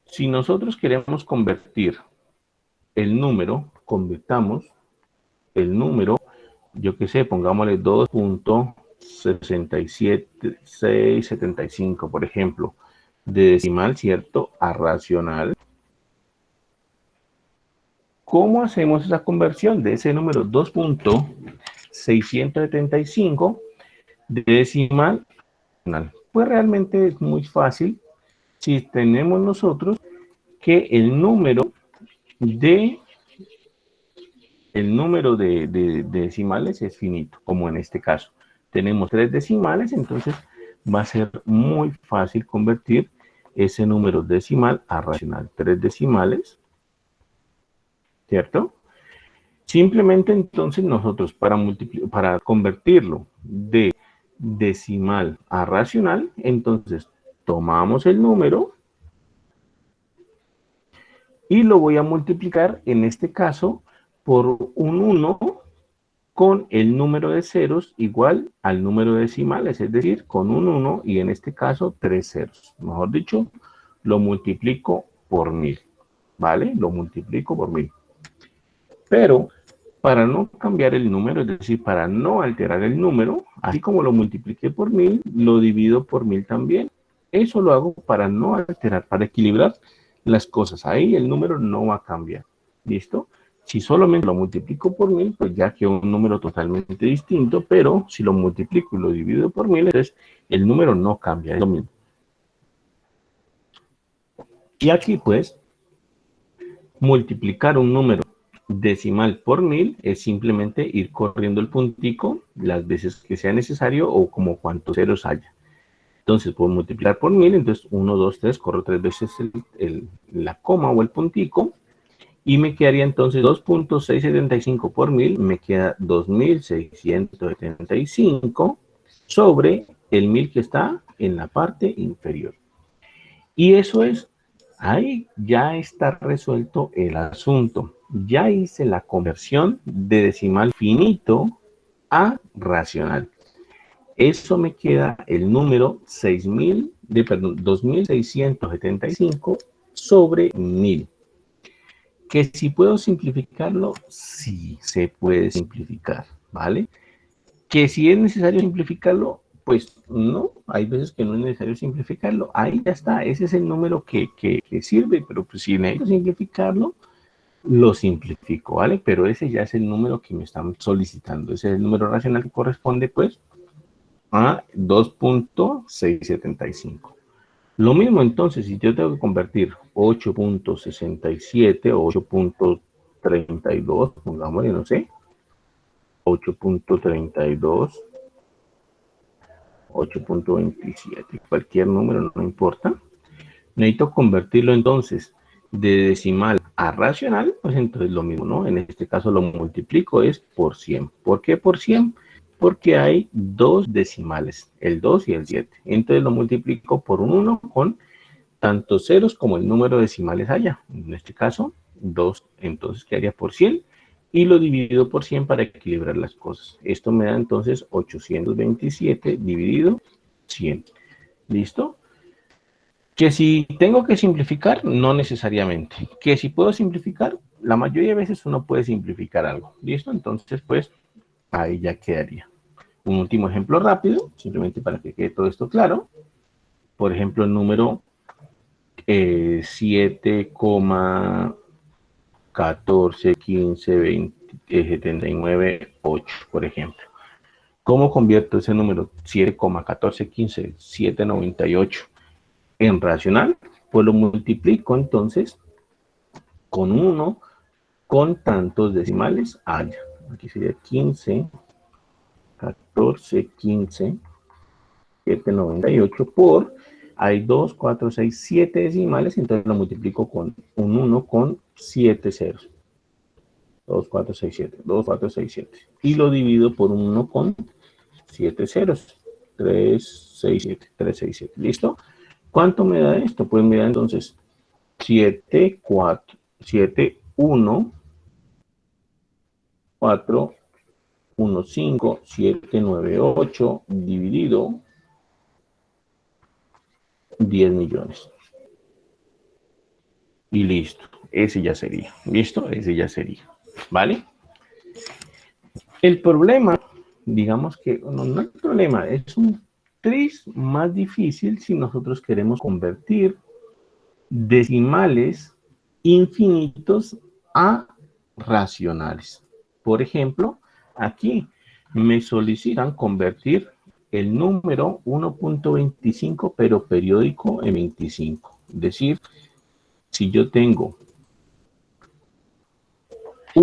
S1: si nosotros queremos convertir el número, convirtamos el número, yo qué sé, pongámosle 2.67675, por ejemplo, de decimal, ¿cierto?, a racional. ¿Cómo hacemos esa conversión de ese número 2.675 de decimal a racional? Pues realmente es muy fácil si tenemos nosotros que el número de decimales es finito, como en este caso. Tenemos 3 decimales, entonces va a ser muy fácil convertir ese número decimal a racional. 3 decimales, ¿cierto? Simplemente entonces nosotros para convertirlo de decimal a racional, entonces tomamos el número y lo voy a multiplicar en este caso por un 1 con el número de ceros igual al número de decimales, es decir, con un 1 y en este caso 3 ceros. Mejor dicho, lo multiplico por 1000, ¿vale? Lo multiplico por 1000. Pero para no cambiar el número, es decir, para no alterar el número, así como lo multipliqué por 1000, lo divido por 1000 también. Eso lo hago para no alterar, para equilibrar las cosas. Ahí el número no va a cambiar. ¿Listo? Si solamente lo multiplico por 1000, pues ya queda un número totalmente distinto, pero si lo multiplico y lo divido por 1000, entonces el número no cambia, es lo mismo. Y aquí, pues, multiplicar un número decimal por 1000 es simplemente ir corriendo el puntico las veces que sea necesario o como cuantos ceros haya. Entonces, puedo multiplicar por 1000, entonces 1, 2, 3, corro 3 veces la coma o el puntico, y me quedaría entonces 2.675 por 1000, me queda 2675 sobre el 1000 que está en la parte inferior. Y eso es, ahí ya está resuelto el asunto. Ya hice la conversión de decimal finito a racional. Eso me queda el número 2675 sobre 1000. Que si puedo simplificarlo, sí se puede simplificar, ¿vale? Que si es necesario simplificarlo, pues no, hay veces que no es necesario simplificarlo. Ahí ya está, ese es el número que sirve, pero pues si necesito simplificarlo, lo simplifico, ¿vale? Pero ese ya es el número que me están solicitando. Ese es el número racional que corresponde, pues, a 2.675. Lo mismo entonces, si yo tengo que convertir 8.67 o 8.32, pongámosle, no sé, 8.32, 8.27, cualquier número, no importa. Necesito convertirlo entonces de decimal a racional, pues entonces lo mismo, ¿no? En este caso lo multiplico es por 100. ¿Por qué por 100? Porque hay dos decimales, el 2 y el 7. Entonces lo multiplico por un 1 con tantos ceros como el número de decimales haya. En este caso, 2, entonces quedaría por 100 y lo divido por 100 para equilibrar las cosas. Esto me da entonces 827 dividido 100. ¿Listo? Que si tengo que simplificar, no necesariamente. Que si puedo simplificar, la mayoría de veces uno puede simplificar algo. ¿Listo? Entonces, pues, ahí ya quedaría. Un último ejemplo rápido, simplemente para que quede todo esto claro. Por ejemplo, el número 7,14152079,8, por ejemplo. ¿Cómo convierto ese número 7,1415,798 en racional? Pues lo multiplico entonces con 1 con tantos decimales haya. Aquí sería 15, 14, 15, 798 por, hay 2, 4, 6, 7 decimales, entonces lo multiplico con un 1 con 7 ceros. 2, 4, 6, 7, 2, 4, 6, 7. Y lo divido por un 1 con 7 ceros. 3, 6, 7, 3, 6, 7. ¿Listo? ¿Cuánto me da esto? Pues me da entonces 7, 4, 7, 1, 4, 1, 5, 7, 9, 8, dividido 10 millones. Y listo. Ese ya sería. ¿Listo? Ese ya sería. ¿Vale? El problema, digamos que, no hay problema, es un tris más difícil si nosotros queremos convertir decimales infinitos a racionales. Por ejemplo, aquí me solicitan convertir el número 1.25, pero periódico en 25. Es decir, si yo tengo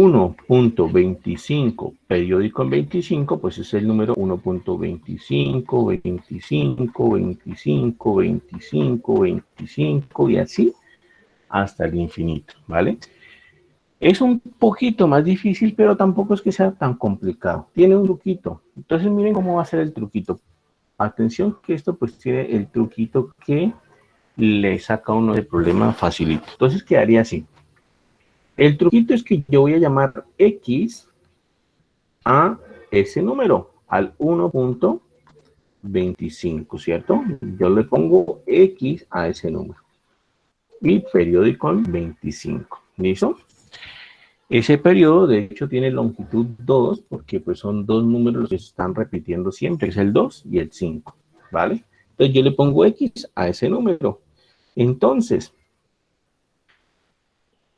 S1: 1.25 periódico en 25, pues es el número 1.25, 25, 25, 25, 25 y así hasta el infinito, ¿vale? Es un poquito más difícil, pero tampoco es que sea tan complicado. Tiene un truquito. Entonces miren cómo va a ser el truquito. Atención que esto pues tiene el truquito que le saca a uno del problema facilito. Entonces quedaría así. El truquito es que yo voy a llamar X a ese número, al 1.25, ¿cierto? Yo le pongo X a ese número. Y periódico en 25, ¿listo? Ese periodo, de hecho, tiene longitud 2, porque pues son dos números que se están repitiendo siempre, que es el 2 y el 5, ¿vale? Entonces yo le pongo X a ese número. Entonces,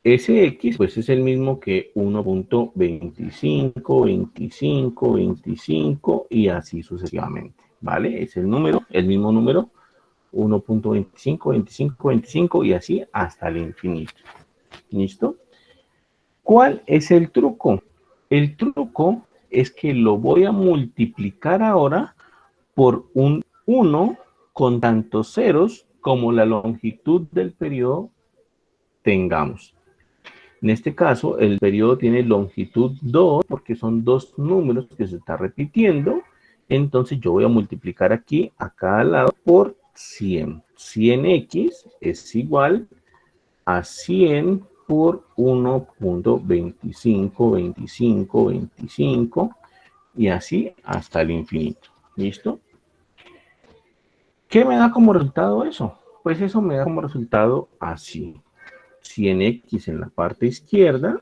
S1: ese X, pues es el mismo que 1.25, 25, 25 y así sucesivamente, ¿vale? Es el número, el mismo número, 1.25, 25, 25 y así hasta el infinito. ¿Listo? ¿Cuál es el truco? El truco es que lo voy a multiplicar ahora por un 1 con tantos ceros como la longitud del periodo tengamos. En este caso, el periodo tiene longitud 2 porque son dos números que se están repitiendo. Entonces yo voy a multiplicar aquí a cada lado por 100. 100x es igual a 100 por 1.25, 25, 25 y así hasta el infinito. ¿Listo? ¿Qué me da como resultado eso? Pues eso me da como resultado así. 100x en la parte izquierda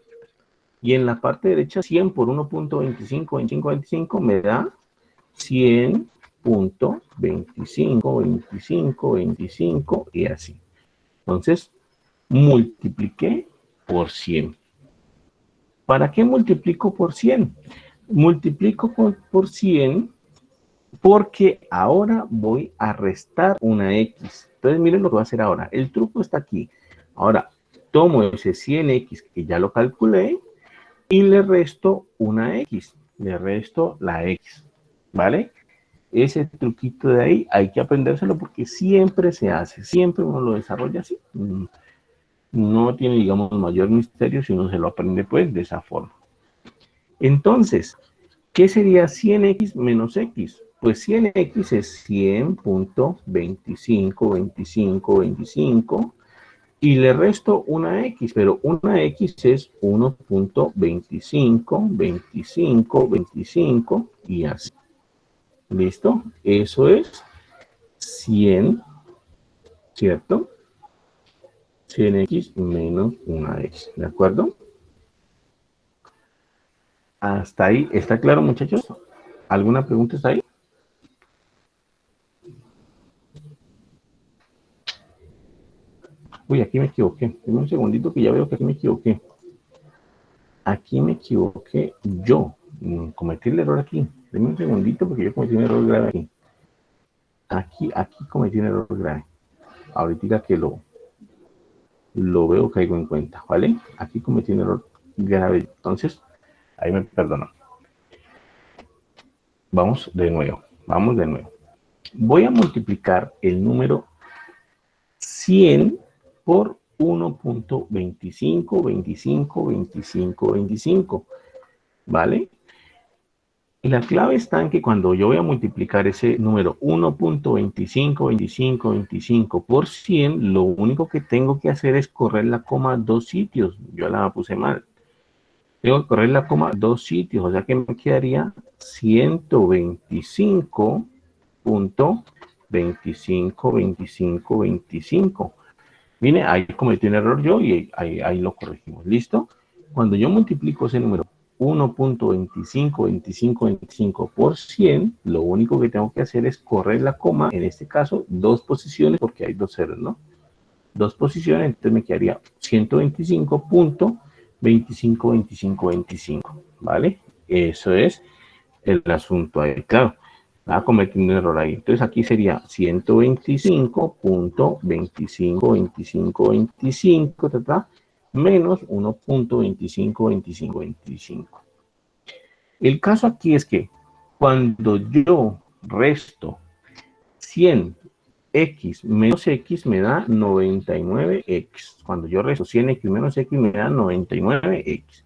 S1: y en la parte derecha 100 por 1.25, 25, 25 me da 100.25, 25, 25 y así. Entonces, multipliqué por 100. ¿Para qué multiplico por 100? Multiplico por 100 porque ahora voy a restar una X. Entonces, miren lo que voy a hacer ahora. El truco está aquí. Ahora, tomo ese 100X que ya lo calculé y le resto una X. Le resto la X. ¿Vale? Ese truquito de ahí hay que aprendérselo porque siempre se hace. Siempre uno lo desarrolla así. No tiene, digamos, mayor misterio si uno se lo aprende, pues, de esa forma. Entonces, ¿qué sería 100x menos x? Pues 100x es 100.25, 25, 25, y le resto una x, pero una x es 1.25, 25, 25, y así. ¿Listo? Eso es 100, ¿cierto? 100x menos una x, ¿de acuerdo? Hasta ahí, ¿está claro, muchachos? ¿Alguna pregunta está ahí? Uy, aquí me equivoqué. Deme un segundito que ya veo que aquí me equivoqué. Aquí me equivoqué yo. Cometí el error aquí. Deme un segundito porque yo cometí un error grave aquí. Aquí cometí un error grave. Ahorita que lo veo, caigo en cuenta, ¿vale? Aquí cometí un error grave. Entonces, ahí me perdonan. Vamos de nuevo. Vamos de nuevo. Voy a multiplicar el número 100 por 1.25, 25, 25, 25, ¿vale? Y la clave está en que cuando yo voy a multiplicar ese número 1.25, 25, 25 por 100, lo único que tengo que hacer es correr la coma dos sitios. Yo la puse mal. Tengo que correr la coma dos sitios, o sea que me quedaría 125.25, 25, 25. Mire, ahí cometí un error yo y ahí lo corregimos. ¿Listo? Cuando yo multiplico ese número 1.25, 25, 25 por 100, lo único que tengo que hacer es correr la coma, en este caso, dos posiciones, porque hay dos ceros, ¿no? Dos posiciones, entonces me quedaría 125.25, 25, 25, ¿vale? Eso es el asunto ahí, claro. Estaba cometiendo un error ahí. Entonces aquí sería 125.25, 25, 25, menos 1.252525. El caso aquí es que cuando yo resto 100x menos x me da 99x. Cuando yo resto 100x menos x me da 99x.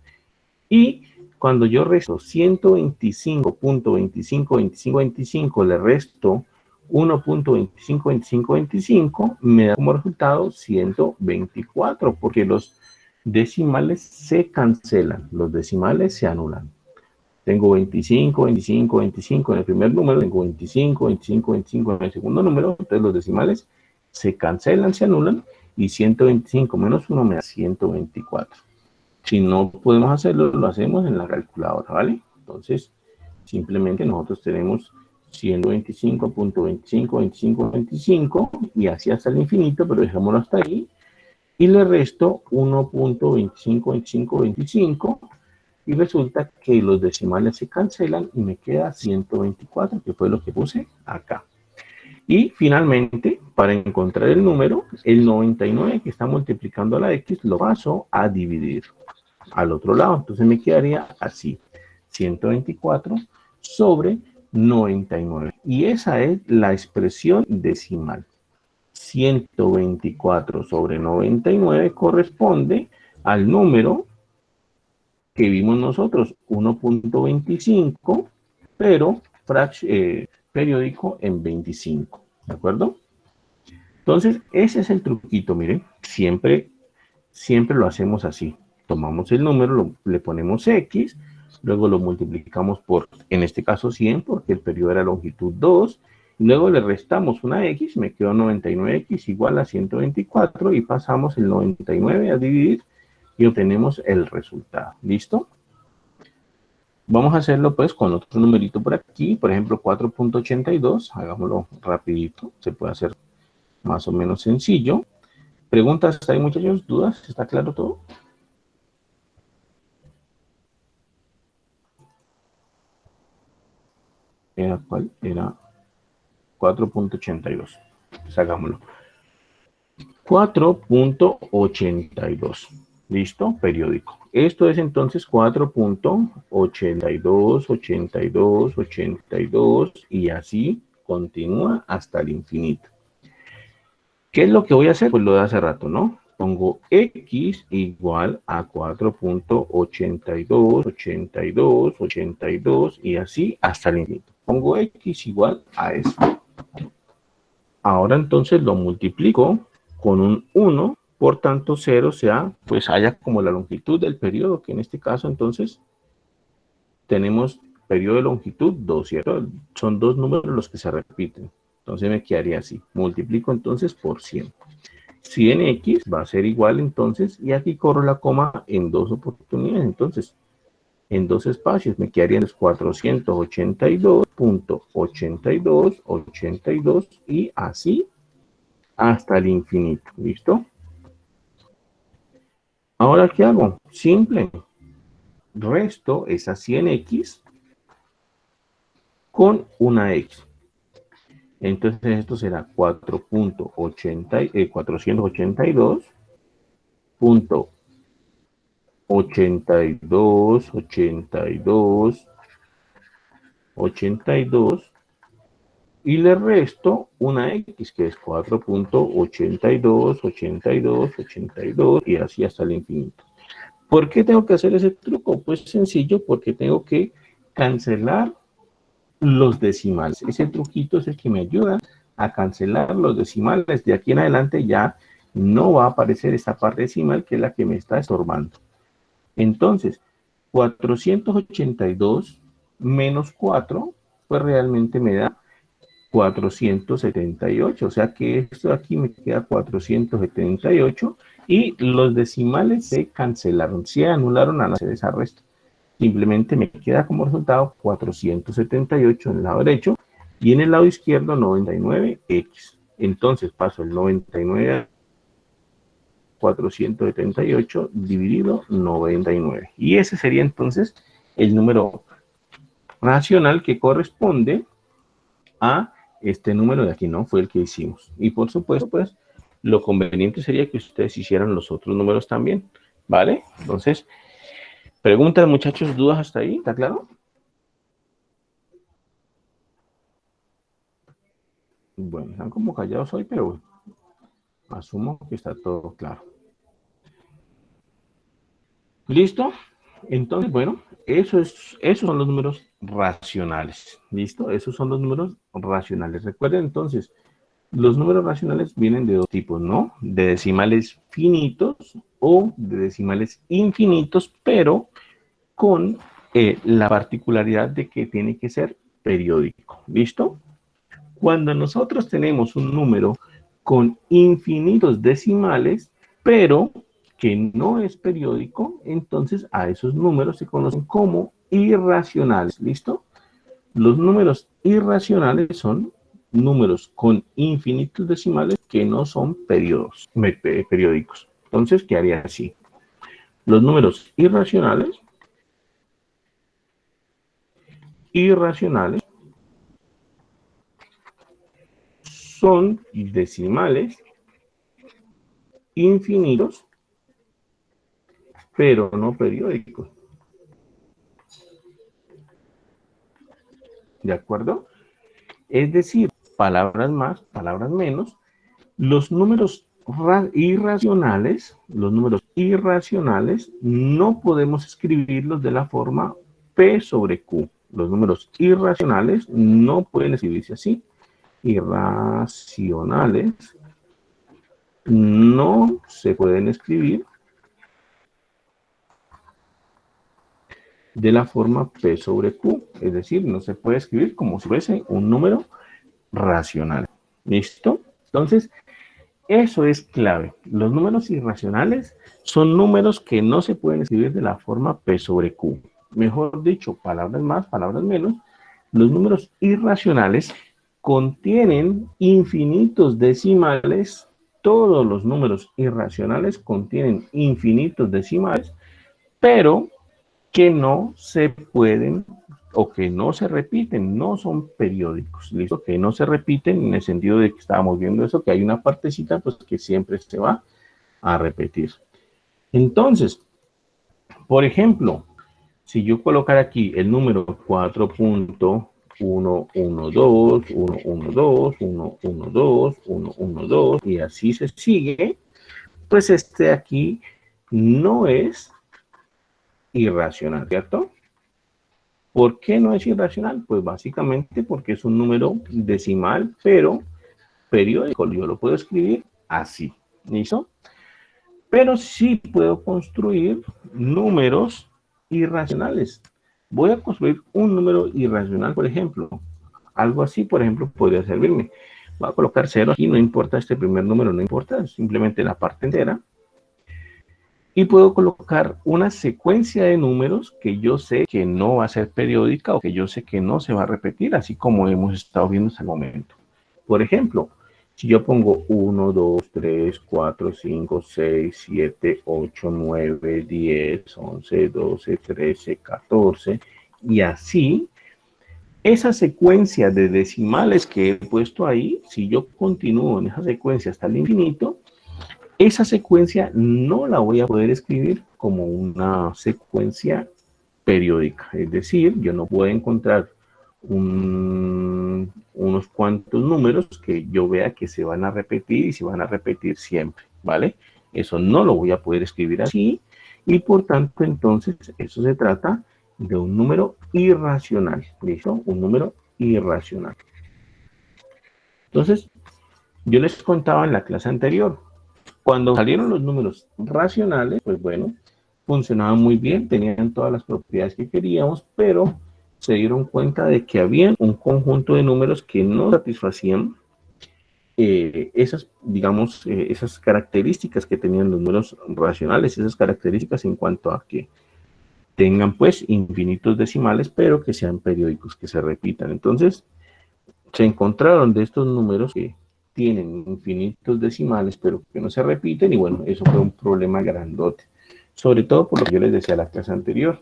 S1: Y cuando yo resto 125.252525 le resto 1.252525 me da como resultado 124, porque los decimales se cancelan, los decimales se anulan. Tengo 25, 25, 25 en el primer número, tengo 25, 25, 25 en el segundo número, entonces los decimales se cancelan, se anulan, y 125 menos 1 me da 124. Si no podemos hacerlo, lo hacemos en la calculadora, ¿vale? Entonces, simplemente nosotros tenemos 125.252525 y así hasta el infinito, pero dejémoslo hasta ahí. Y le resto 1.252525 y resulta que los decimales se cancelan y me queda 124, que fue lo que puse acá. Y finalmente, para encontrar el número, el 99 que está multiplicando a la x lo paso a dividir al otro lado. Entonces me quedaría así, 124 sobre 99. Y esa es la expresión decimal. 124 sobre 99 corresponde al número que vimos nosotros, 1.25, pero periódico en 25, ¿de acuerdo? Entonces, ese es el truquito, miren, siempre lo hacemos así. Tomamos el número, le ponemos x, luego lo multiplicamos por, en este caso 100, porque el periodo era longitud 2, luego le restamos una x, me quedó 99x igual a 124, y pasamos el 99 a dividir, y obtenemos el resultado. ¿Listo? Vamos a hacerlo pues con otro numerito por aquí, por ejemplo 4.82, hagámoslo rapidito, se puede hacer más o menos sencillo. ¿Preguntas ahí, muchachos? ¿Dudas? ¿Está claro todo? ¿Era cuál? Era 4.82. Pues hagámoslo. 4.82. ¿Listo? Periódico. Esto es entonces 4.82, 82, 82 y así continúa hasta el infinito. ¿Qué es lo que voy a hacer? Pues lo de hace rato, ¿no? Pongo x igual a 4.82, 82, 82 y así hasta el infinito. Pongo x igual a eso. Ahora entonces lo multiplico con un 1, por tanto 0 sea, pues haya como la longitud del periodo, que en este caso entonces tenemos periodo de longitud 2, ¿cierto? Son dos números los que se repiten. Entonces me quedaría así. Multiplico entonces por 100. 100x va a ser igual entonces, y aquí corro la coma en dos oportunidades. Entonces, en dos espacios me quedarían 482.82, y así hasta el infinito. ¿Listo? Ahora, ¿qué hago? Simple. Resto esa 100x con una x. Entonces esto será 482.82, y le resto una x que es 4.82, y así hasta el infinito. ¿Por qué tengo que hacer ese truco? Pues sencillo, porque tengo que cancelar los decimales. Ese truquito es el que me ayuda a cancelar los decimales. De aquí en adelante ya no va a aparecer esta parte decimal, que es la que me está estorbando. Entonces, 482 menos 4, pues realmente me da 478. O sea que esto de aquí me queda 478, y los decimales se cancelaron, se anularon al hacer esa resta. Simplemente me queda como resultado 478 en el lado derecho, y en el lado izquierdo 99x. Entonces paso el 99 a 478 dividido 99. Y ese sería entonces el número racional que corresponde a este número de aquí, ¿no? Fue el que hicimos. Y por supuesto, pues, lo conveniente sería que ustedes hicieran los otros números también. ¿vale? Entonces, preguntas, muchachos, dudas hasta ahí, ¿está claro? Bueno, están como callados hoy, pero bueno, asumo que está todo claro. ¿Listo? Entonces, bueno, esos son los números racionales. ¿Listo? Esos son los números racionales. Recuerden entonces, los números racionales vienen de dos tipos, ¿no? De decimales finitos o de decimales infinitos, pero con la particularidad de que tiene que ser periódico. ¿Listo? Cuando nosotros tenemos un número con infinitos decimales, pero que no es periódico, entonces a esos números se conocen como irracionales. ¿Listo? Los números irracionales son números con infinitos decimales que no son periódicos. Entonces, ¿qué haría así? Los números irracionales son decimales infinitos, pero no periódicos. ¿De acuerdo? Es decir, palabras más, palabras menos, los números irracionales no podemos escribirlos de la forma P sobre Q. Los números irracionales no pueden escribirse así. Irracionales no se pueden escribir de la forma P sobre Q. Es decir, no se puede escribir como si fuese un número racional. ¿Listo? Entonces, eso es clave. Los números irracionales son números que no se pueden escribir de la forma P sobre Q. Mejor dicho, palabras más, palabras menos, los números irracionales contienen infinitos decimales. Todos los números irracionales contienen infinitos decimales, pero que no se pueden o que no se repiten, no son periódicos, ¿listo? Que no se repiten en el sentido de que estábamos viendo eso, que hay una partecita pues que siempre se va a repetir. Entonces, por ejemplo, si yo colocara aquí el número 4.112, 112, 112, 112 y así se sigue, pues este aquí no es irracional, ¿cierto? ¿Por qué no es irracional? Pues básicamente porque es un número decimal, pero periódico. Yo lo puedo escribir así, ¿listo? Pero sí puedo construir números irracionales. Voy a construir un número irracional, por ejemplo. Algo así, por ejemplo, podría servirme. Voy a colocar 0 aquí, no importa este primer número, no importa, simplemente la parte entera. Y puedo colocar una secuencia de números que yo sé que no va a ser periódica o que yo sé que no se va a repetir, así como hemos estado viendo hasta el momento. Por ejemplo, si yo pongo 1, 2, 3, 4, 5, 6, 7, 8, 9, 10, 11, 12, 13, 14, y así, esa secuencia de decimales que he puesto ahí, si yo continúo en esa secuencia hasta el infinito, esa secuencia no la voy a poder escribir como una secuencia periódica. Es decir, yo no puedo encontrar unos cuantos números que yo vea que se van a repetir y se van a repetir siempre, ¿vale? Eso no lo voy a poder escribir así y por tanto entonces eso se trata de un número irracional, ¿listo? Un número irracional. Entonces, yo les contaba en la clase anterior, cuando salieron los números racionales, pues bueno, funcionaban muy bien, tenían todas las propiedades que queríamos, pero se dieron cuenta de que había un conjunto de números que no satisfacían esas, digamos, esas características que tenían los números racionales, esas características en cuanto a que tengan pues infinitos decimales, pero que sean periódicos, que se repitan. Entonces, se encontraron de estos números que tienen infinitos decimales, pero que no se repiten, y bueno, eso fue un problema grandote. Sobre todo por lo que yo les decía en la clase anterior.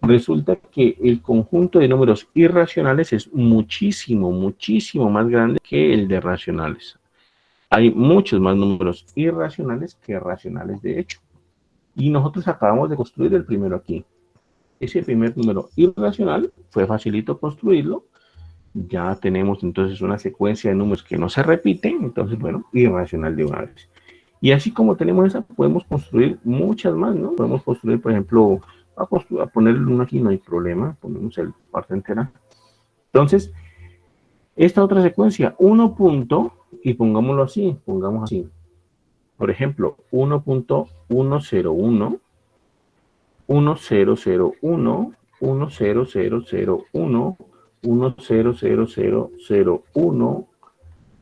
S1: Resulta que el conjunto de números irracionales es muchísimo, muchísimo más grande que el de racionales. Hay muchos más números irracionales que racionales, de hecho. Y nosotros acabamos de construir el primero aquí. Ese primer número irracional fue facilito construirlo. Ya tenemos entonces una secuencia de números que no se repiten, entonces, bueno, irracional de una vez. Y así como tenemos esa, podemos construir muchas más, ¿no? Podemos construir, por ejemplo, a ponerle uno aquí, no hay problema, ponemos el parte entera. Entonces, esta otra secuencia, 1 punto, y pongámoslo así, pongamos así. Por ejemplo, 1.101, 1001, 10001, 100001,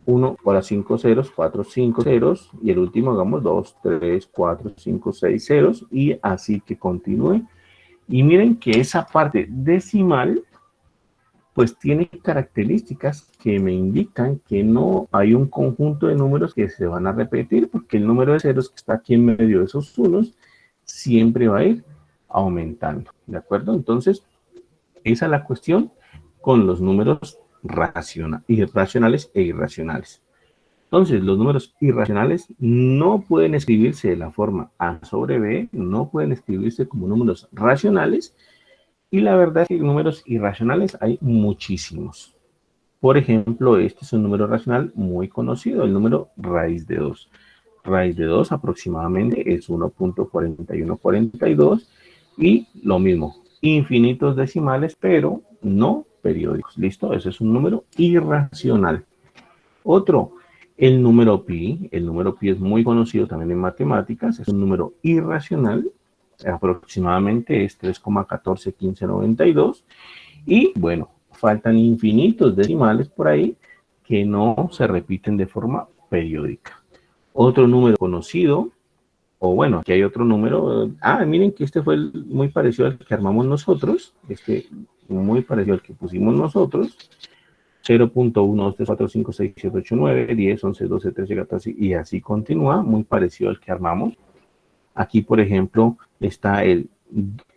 S1: 1 para 5 ceros, 4, 5 ceros, y el último hagamos 2, 3, 4, 5, 6 ceros, y así que continúe. Y miren que esa parte decimal, pues tiene características que me indican que no hay un conjunto de números que se van a repetir, porque el número de ceros que está aquí en medio de esos unos siempre va a ir aumentando, ¿de acuerdo? Entonces, esa es la cuestión con los números racionales e irracionales. Entonces, los números irracionales no pueden escribirse de la forma A sobre B, no pueden escribirse como números racionales, y la verdad es que números irracionales hay muchísimos. Por ejemplo, este es un número racional muy conocido, el número raíz de 2. Raíz de 2 aproximadamente es 1.4142, y lo mismo, infinitos decimales, pero no periódicos. ¿Listo? Ese es un número irracional. Otro, el número pi. El número pi es muy conocido también en matemáticas. Es un número irracional. Aproximadamente es 3,141592. Y bueno, faltan infinitos decimales por ahí que no se repiten de forma periódica. Otro número conocido, o bueno, aquí hay otro número. Miren que este fue muy parecido al que armamos nosotros. Muy parecido al que pusimos nosotros. 0.1, 2, 3, 4, 5, 6, 7, 8, 9, 10, 11, 12, 13, 14, y así continúa, muy parecido al que armamos. Aquí, por ejemplo, está el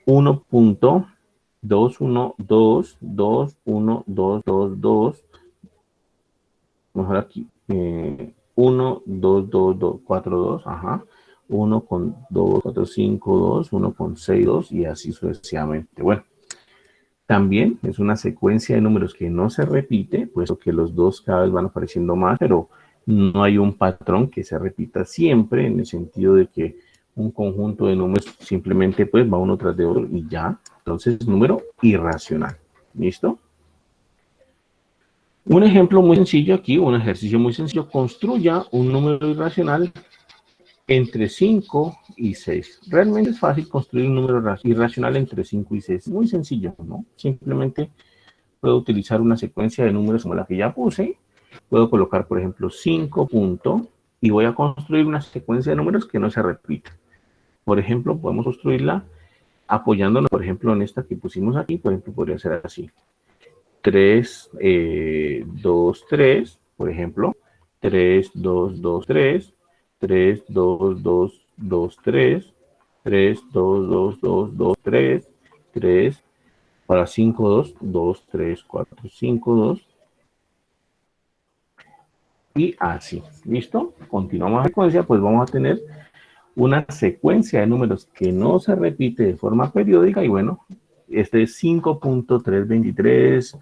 S1: 1.212212222, mejor aquí, 1, 2, 2, 2, 4, 2, ajá, 1 con 2, 4, 5, 2, 1 con 6, 2, y así sucesivamente. Bueno, también es una secuencia de números que no se repite, puesto que los dos cada vez van apareciendo más, pero no hay un patrón que se repita siempre, en el sentido de que un conjunto de números simplemente pues va uno tras de otro y ya. Entonces, número irracional. ¿Listo? Un ejemplo muy sencillo aquí, un ejercicio muy sencillo. Construya un número irracional entre 5 y 6. Realmente es fácil construir un número irracional entre 5 y 6. Muy sencillo, ¿no? Simplemente puedo utilizar una secuencia de números como la que ya puse. Puedo colocar, por ejemplo, 5 puntos y voy a construir una secuencia de números que no se repita. Por ejemplo, podemos construirla apoyándonos, por ejemplo, en esta que pusimos aquí. Por ejemplo, podría ser así. 3, 2, 3, por ejemplo. 3, 2, 2, 3. 3, 2, 2, 2, 3. 3, 2, 2, 2, 2, 3. 3, para 5, 2, 2, 3, 4, 5, 2. Y así, ¿listo? Continuamos la secuencia, pues vamos a tener una secuencia de números que no se repite de forma periódica, y bueno, este es 5.323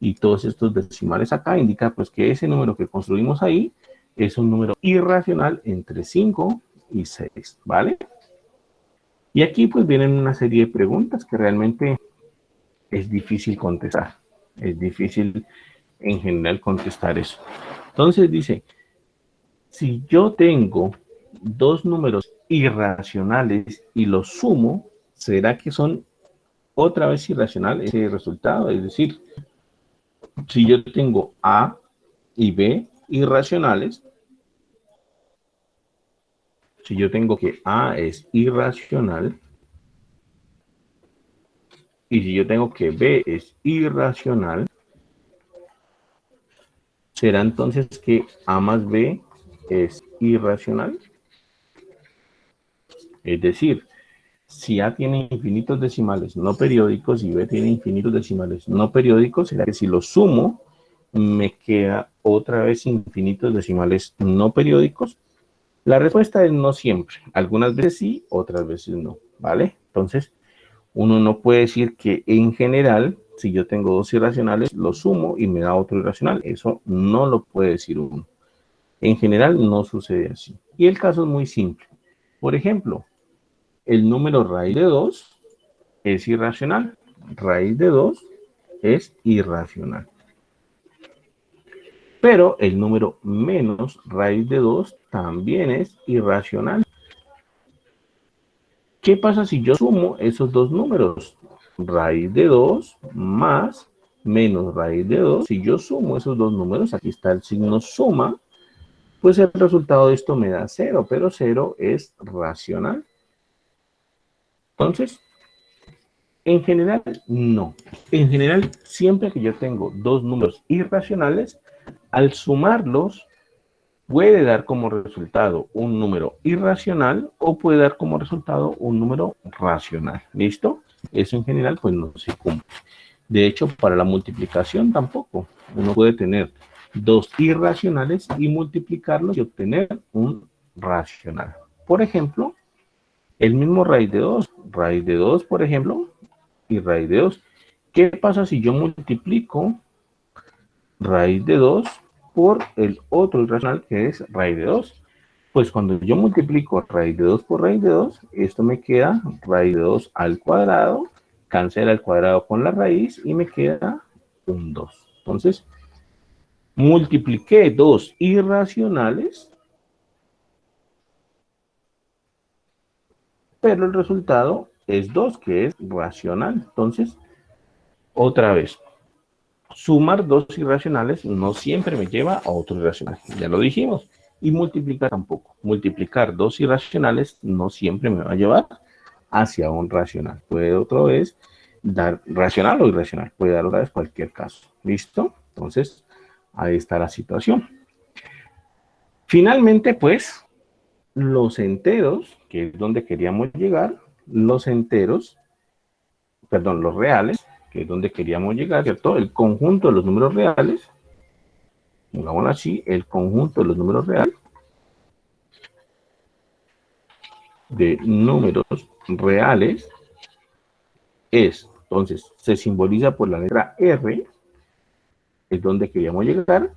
S1: y todos estos decimales acá indica pues que ese número que construimos ahí es un número irracional entre 5 y 6, ¿vale? Y aquí pues vienen una serie de preguntas que realmente es difícil contestar, es difícil en general contestar eso. Entonces dice, si yo tengo dos números irracionales y los sumo, ¿será que son otra vez irracional ese resultado? Es decir, si yo tengo A y B irracionales, si yo tengo que A es irracional y si yo tengo que B es irracional, ¿será entonces que A más B es irracional? Es decir, si A tiene infinitos decimales no periódicos y B tiene infinitos decimales no periódicos, será que si los sumo, me queda otra vez infinitos decimales no periódicos. La respuesta es no siempre. Algunas veces sí, otras veces no, ¿vale? Entonces, uno no puede decir que en general, si yo tengo dos irracionales, lo sumo y me da otro irracional. Eso no lo puede decir uno. En general no sucede así. Y el caso es muy simple. Por ejemplo, el número raíz de 2 es irracional. Raíz de 2 es irracional. Pero el número menos raíz de 2 también es irracional. ¿Qué pasa si yo sumo esos dos números? Raíz de 2 más menos raíz de 2. Si yo sumo esos dos números, aquí está el signo suma, pues el resultado de esto me da 0, pero 0 es racional. Entonces, en general, no. En general, siempre que yo tengo dos números irracionales, al sumarlos, puede dar como resultado un número irracional o puede dar como resultado un número racional. ¿Listo? Eso en general, pues no se cumple. De hecho, para la multiplicación tampoco. Uno puede tener dos irracionales y multiplicarlos y obtener un racional. Por ejemplo, el mismo raíz de 2. Raíz de 2, por ejemplo, y raíz de 2. ¿Qué pasa si yo multiplico raíz de 2 por el otro irracional que es raíz de 2? Pues cuando yo multiplico raíz de 2 por raíz de 2, esto me queda raíz de 2 al cuadrado, cancela el cuadrado con la raíz y me queda un 2. Entonces, multipliqué dos irracionales, pero el resultado es 2, que es racional. Entonces, otra vez, sumar dos irracionales no siempre me lleva a otro irracional, ya lo dijimos. Y multiplicar tampoco. Multiplicar dos irracionales no siempre me va a llevar hacia un racional. Puede otra vez dar racional o irracional. Puede dar otra vez cualquier caso. ¿Listo? Entonces, ahí está la situación. Finalmente, pues, los enteros, que es donde queríamos llegar, los enteros, perdón, los reales, que es donde queríamos llegar, ¿cierto? El conjunto de los números reales, digámoslo así, el conjunto de los números reales, de números reales, es, entonces, se simboliza por la letra R, es donde queríamos llegar,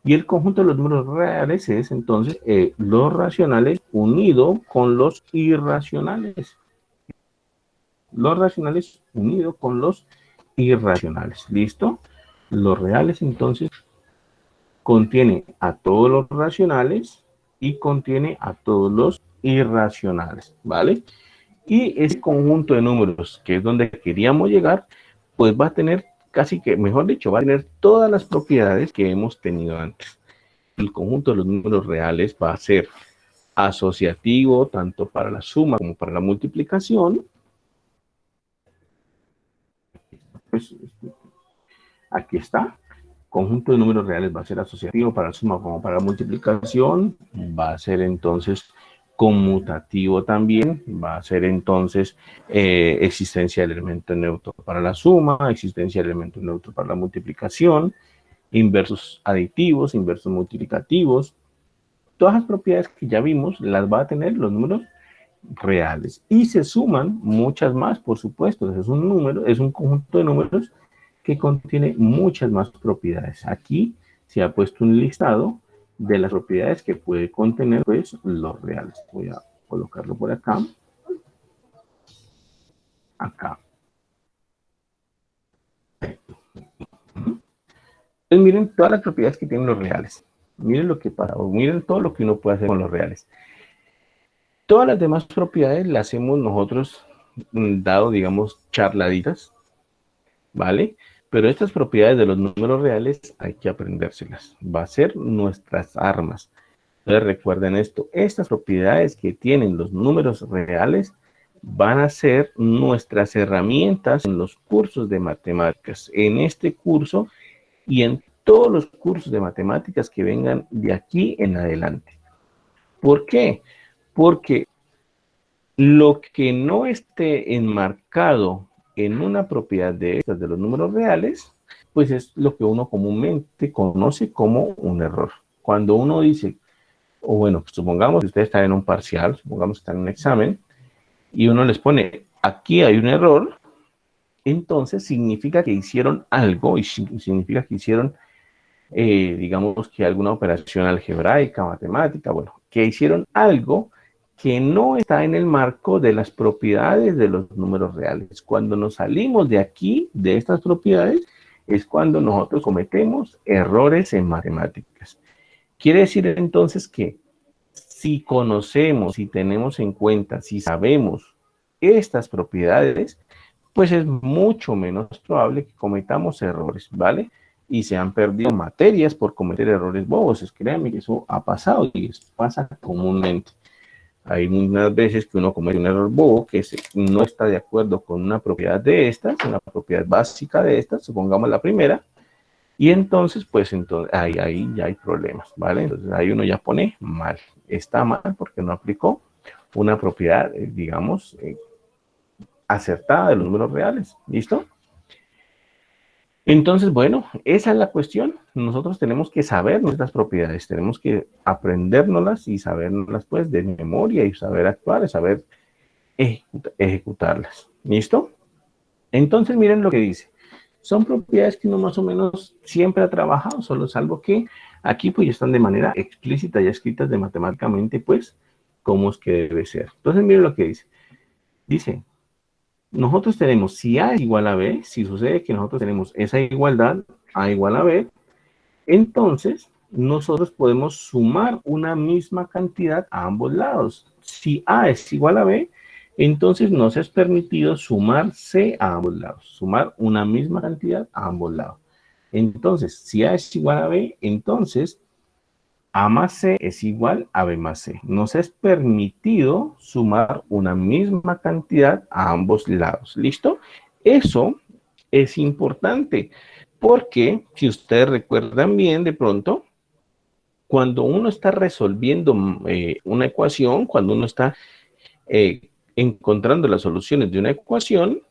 S1: y el conjunto de los números reales es, entonces, los racionales unido con los irracionales. Los racionales unido con los irracionales. ¿Listo? Los reales, entonces, contiene a todos los racionales y contiene a todos los irracionales, ¿vale? Y ese conjunto de números, que es donde queríamos llegar, pues va a tener casi que, mejor dicho, va a tener todas las propiedades que hemos tenido antes. El conjunto de los números reales va a ser asociativo tanto para la suma como para la multiplicación. Pues, aquí está. Conjunto de números reales va a ser asociativo para la suma como para la multiplicación. Va a ser entonces conmutativo también. Va a ser entonces existencia del elemento neutro para la suma, existencia del elemento neutro para la multiplicación, inversos aditivos, inversos multiplicativos. Todas las propiedades que ya vimos las va a tener los números reales. Y se suman muchas más, por supuesto. Es un número, es un conjunto de números que contiene muchas más propiedades. Aquí se ha puesto un listado de las propiedades que puede contener pues, los reales. Voy a colocarlo por acá. Acá. Entonces miren todas las propiedades que tienen los reales. Miren lo que pasa, o miren todo lo que uno puede hacer con los reales. Todas las demás propiedades las hemos nosotros dado, digamos, charladitas, ¿vale? Pero estas propiedades de los números reales hay que aprendérselas. Va a ser nuestras armas. Entonces recuerden esto, estas propiedades que tienen los números reales van a ser nuestras herramientas en los cursos de matemáticas. En este curso y en todos los cursos de matemáticas que vengan de aquí en adelante. ¿Por qué? Porque lo que no esté enmarcado en una propiedad de estas de los números reales, pues es lo que uno comúnmente conoce como un error. Cuando uno dice o bueno, pues supongamos que ustedes están en un parcial, supongamos que están en un examen, y uno les pone, aquí hay un error, entonces significa que hicieron algo, y significa que hicieron, digamos que alguna operación algebraica, matemática, bueno, que hicieron algo que no está en el marco de las propiedades de los números reales. Cuando nos salimos de aquí, de estas propiedades, es cuando nosotros cometemos errores en matemáticas. Quiere decir entonces que si conocemos, si tenemos en cuenta, si sabemos estas propiedades, pues es mucho menos probable que cometamos errores, ¿vale? Y se han perdido materias por cometer errores bobos. Es, créanme que eso ha pasado y eso pasa comúnmente. Hay unas veces que uno comete un error bobo que no está de acuerdo con una propiedad de estas, una propiedad básica de estas, supongamos la primera, y entonces, pues entonces, ahí ya hay problemas, ¿vale? Entonces ahí uno ya pone mal. Está mal porque no aplicó una propiedad, digamos, acertada de los números reales. ¿Listo? Entonces, bueno, esa es la cuestión. Nosotros tenemos que saber nuestras propiedades, tenemos que aprendérnoslas y sabernoslas, pues, de memoria y saber actuar, saber ejecutarlas. ¿Listo? Entonces, miren lo que dice. Son propiedades que uno más o menos siempre ha trabajado, solo salvo que aquí pues ya están de manera explícita ya escritas de matemáticamente, pues, cómo es que debe ser. Entonces, miren lo que dice. Dice, nosotros tenemos, si A es igual a B, si sucede que nosotros tenemos esa igualdad, A igual a B, entonces nosotros podemos sumar una misma cantidad a ambos lados. Si A es igual a B, entonces nos es permitido sumar C a ambos lados, sumar una misma cantidad a ambos lados. Entonces, si A es igual a B, entonces A más C es igual a B más C. Nos es permitido sumar una misma cantidad a ambos lados. ¿Listo? Eso es importante porque, si ustedes recuerdan bien de pronto, cuando uno está resolviendo una ecuación, cuando uno está encontrando las soluciones de una ecuación,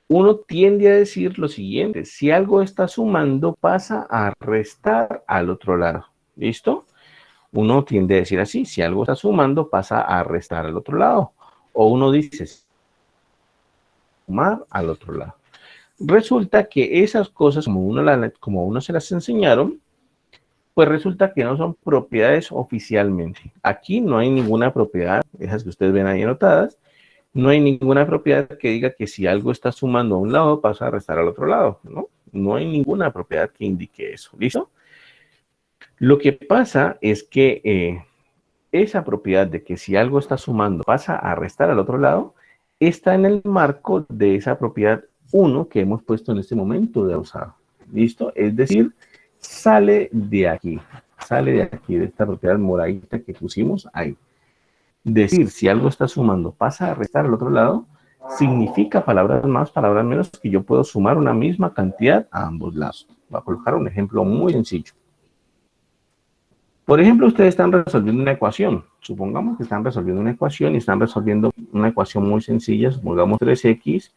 S1: uno tiende a decir lo siguiente: si algo está sumando, pasa a restar al otro lado. ¿Listo? Uno tiende a decir así: si algo está sumando, pasa a restar al otro lado. O uno dice sumar al otro lado. Resulta que esas cosas, como uno se las enseñaron, pues resulta que no son propiedades oficialmente. Aquí no hay ninguna propiedad, esas que ustedes ven ahí anotadas, no hay ninguna propiedad que diga que si algo está sumando a un lado, pasa a restar al otro lado, ¿no? No hay ninguna propiedad que indique eso, ¿listo? Lo que pasa es que esa propiedad de que si algo está sumando, pasa a restar al otro lado, está en el marco de esa propiedad 1 que hemos puesto en este momento de usado, ¿listo? Es decir, sale de aquí, de esta propiedad moradita que pusimos ahí. Decir si algo está sumando, pasa a restar al otro lado, significa, palabras más, palabras menos, que yo puedo sumar una misma cantidad a ambos lados. Voy a colocar un ejemplo muy sencillo. Por ejemplo, ustedes están resolviendo una ecuación. Supongamos que están resolviendo una ecuación y están resolviendo una ecuación muy sencilla. Supongamos 3x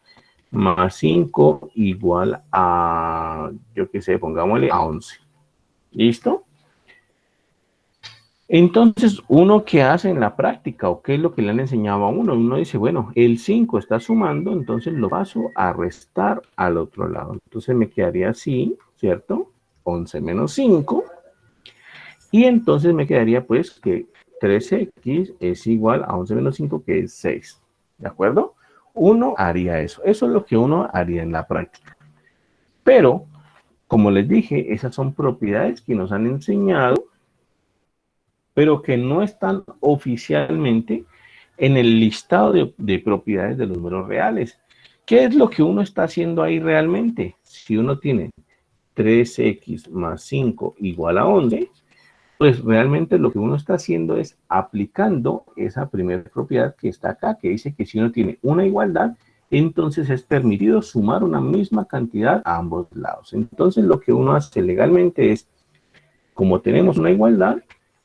S1: más 5 igual a, yo qué sé, pongámosle a 11. ¿Listo? Entonces, ¿uno qué hace en la práctica? ¿O qué es lo que le han enseñado a uno? Uno dice, bueno, el 5 está sumando, entonces lo paso a restar al otro lado. Entonces me quedaría así, ¿cierto? 11 menos 5. Y entonces me quedaría pues que 3x es igual a 11 menos 5, que es 6. ¿De acuerdo? Uno haría eso. Eso es lo que uno haría en la práctica. Pero, como les dije, esas son propiedades que nos han enseñado, pero que no están oficialmente en el listado de propiedades de los números reales. ¿Qué es lo que uno está haciendo ahí realmente? Si uno tiene 3x más 5 igual a 11, pues realmente lo que uno está haciendo es aplicando esa primera propiedad que está acá, que dice que si uno tiene una igualdad, entonces es permitido sumar una misma cantidad a ambos lados. Entonces lo que uno hace legalmente es, como tenemos una igualdad,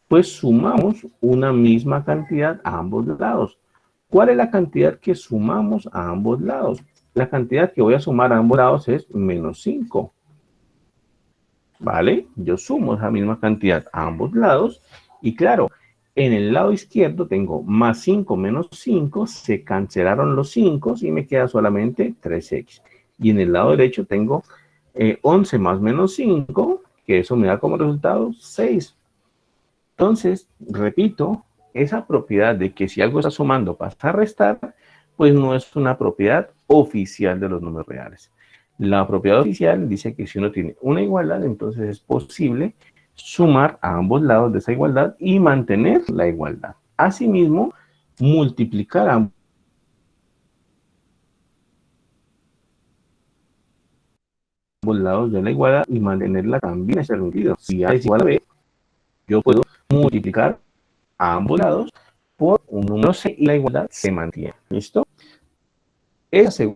S1: pues sumamos una misma cantidad a ambos lados. ¿Cuál es la cantidad que sumamos a ambos lados? La cantidad que voy a sumar a ambos lados es menos 5. ¿Vale? Yo sumo esa misma cantidad a ambos lados y claro, En el lado izquierdo tengo más 5 menos 5, se cancelaron los 5 y me queda solamente 3x. Y en el lado derecho tengo 11 más menos 5, que eso me da como resultado 6. Entonces, repito, esa propiedad de que si algo está sumando pasa a restar, pues no es una propiedad oficial de los números reales. La propiedad oficial dice que si uno tiene una igualdad, entonces es posible sumar a ambos lados de esa igualdad y mantener la igualdad. Asimismo, multiplicar ambos lados de la igualdad y mantenerla también es permitido. Si A es igual a B, yo puedo multiplicar a ambos lados por un número C y la igualdad se mantiene. ¿Listo? Esa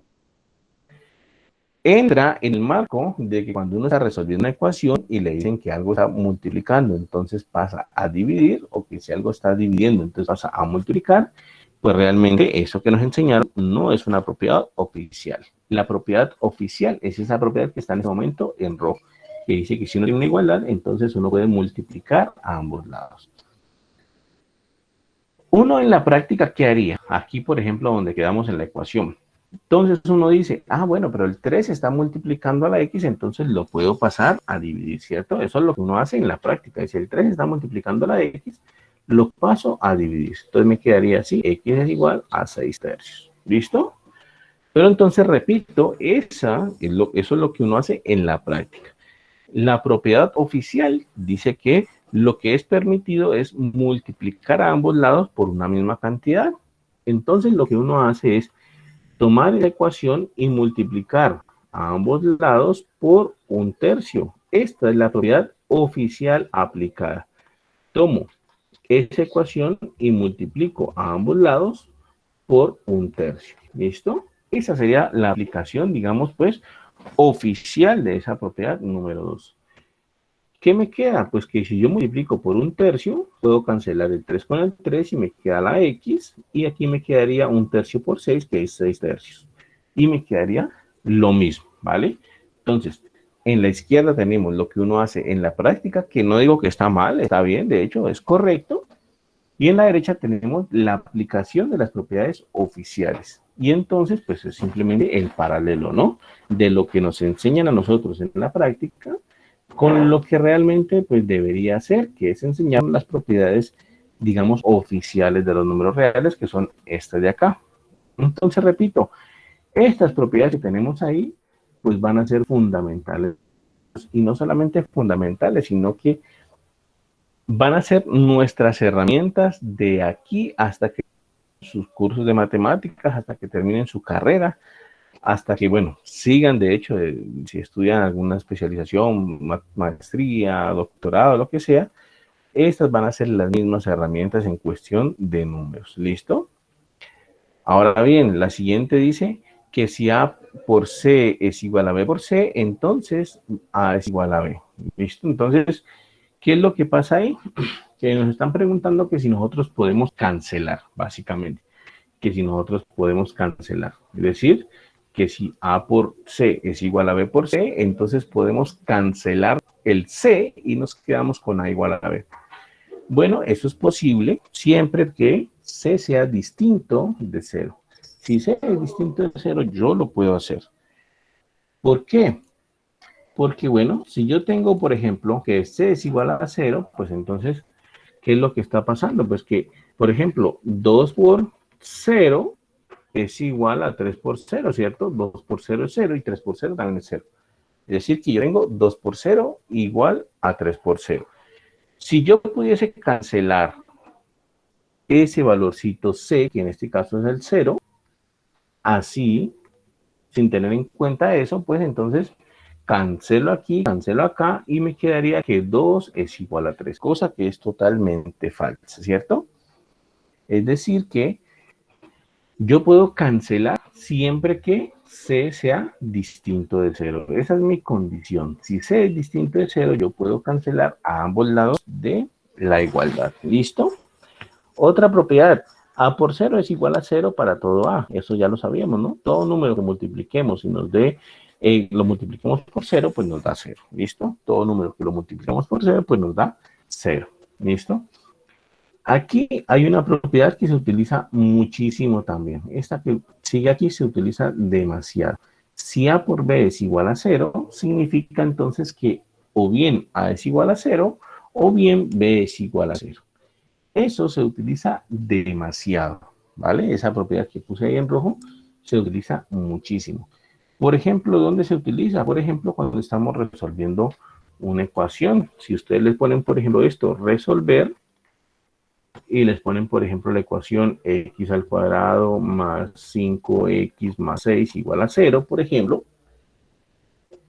S1: entra en el marco de que cuando uno está resolviendo una ecuación y le dicen que algo está multiplicando, entonces pasa a dividir, o que si algo está dividiendo, entonces pasa a multiplicar, pues realmente eso que nos enseñaron no es una propiedad oficial. La propiedad oficial es esa propiedad que está en este momento en rojo, que dice que si uno tiene una igualdad, entonces uno puede multiplicar a ambos lados. Uno en la práctica, ¿qué haría? Aquí, por ejemplo, donde quedamos en la ecuación. Entonces uno dice, bueno, pero el 3 está multiplicando a la x, entonces lo puedo pasar a dividir, ¿cierto? Eso es lo que uno hace en la práctica. Si el 3 está multiplicando a la x, lo paso a dividir. Entonces me quedaría así, x es igual a 6 tercios. ¿Listo? Pero entonces, repito, eso es lo que uno hace en la práctica. La propiedad oficial dice que lo que es permitido es multiplicar a ambos lados por una misma cantidad. Entonces lo que uno hace es tomar la ecuación y multiplicar a ambos lados por un tercio. Esta es la propiedad oficial aplicada. Tomo esa ecuación y multiplico a ambos lados por un tercio. ¿Listo? Esa sería la aplicación, digamos, pues, oficial de esa propiedad número 2. ¿Qué me queda? Pues que si yo multiplico por un tercio, puedo cancelar el 3 con el 3 y me queda la x, y aquí me quedaría un tercio por 6, que es 6 tercios. Y me quedaría lo mismo, ¿vale? Entonces, en la izquierda tenemos lo que uno hace en la práctica, que no digo que está mal, está bien, de hecho es correcto. Y en la derecha tenemos la aplicación de las propiedades oficiales. Y entonces, pues es simplemente el paralelo, ¿no? De lo que nos enseñan a nosotros en la práctica con lo que realmente pues debería hacer, que es enseñar las propiedades, digamos, oficiales de los números reales, que son estas de acá. Entonces, repito, estas propiedades que tenemos ahí, pues van a ser fundamentales. Y no solamente fundamentales, sino que van a ser nuestras herramientas de aquí hasta que sus cursos de matemáticas, hasta que terminen su carrera, hasta que, bueno, sigan, de hecho, si estudian alguna especialización, maestría, doctorado, lo que sea, estas van a ser las mismas herramientas en cuestión de números. ¿Listo? Ahora bien, la siguiente dice que si A por C es igual a B por C, entonces A es igual a B. ¿Listo? Entonces, ¿qué es lo que pasa ahí? Que nos están preguntando que si nosotros podemos cancelar, básicamente. Que si nosotros podemos cancelar. Es decir, que si A por C es igual a B por C, entonces podemos cancelar el C y nos quedamos con A igual a B. Bueno, eso es posible siempre que C sea distinto de 0. Si C es distinto de 0, yo lo puedo hacer. ¿Por qué? Porque, bueno, si yo tengo, por ejemplo, que C es igual a 0, pues entonces, ¿qué es lo que está pasando? Pues que, por ejemplo, 2 por 0 es igual a 3 por 0, ¿cierto? 2 por 0 es 0 y 3 por 0 también es 0. Es decir, que yo tengo 2 por 0 igual a 3 por 0. Si yo pudiese cancelar ese valorcito C, que en este caso es el 0, así, sin tener en cuenta eso, pues entonces cancelo aquí, cancelo acá y me quedaría que 2 es igual a 3, cosa que es totalmente falsa, ¿cierto? Es decir que yo puedo cancelar siempre que C sea distinto de 0. Esa es mi condición. Si C es distinto de 0, yo puedo cancelar a ambos lados de la igualdad. ¿Listo? Otra propiedad. A por 0 es igual a 0 para todo A. Eso ya lo sabíamos, ¿no? Todo número que multipliquemos y nos dé, lo multiplicamos por 0, pues nos da 0. ¿Listo? Todo número que lo multiplicamos por 0, pues nos da 0. ¿Listo? Aquí hay una propiedad que se utiliza muchísimo también. Esta que sigue aquí se utiliza demasiado. Si A por B es igual a cero, significa entonces que o bien A es igual a cero o bien B es igual a cero. Eso se utiliza demasiado, ¿vale? Esa propiedad que puse ahí en rojo se utiliza muchísimo. Por ejemplo, ¿dónde se utiliza? Por ejemplo, cuando estamos resolviendo una ecuación. Si ustedes les ponen, por ejemplo, esto, resolver, y les ponen, por ejemplo, la ecuación x al cuadrado más 5x más 6 igual a cero, por ejemplo.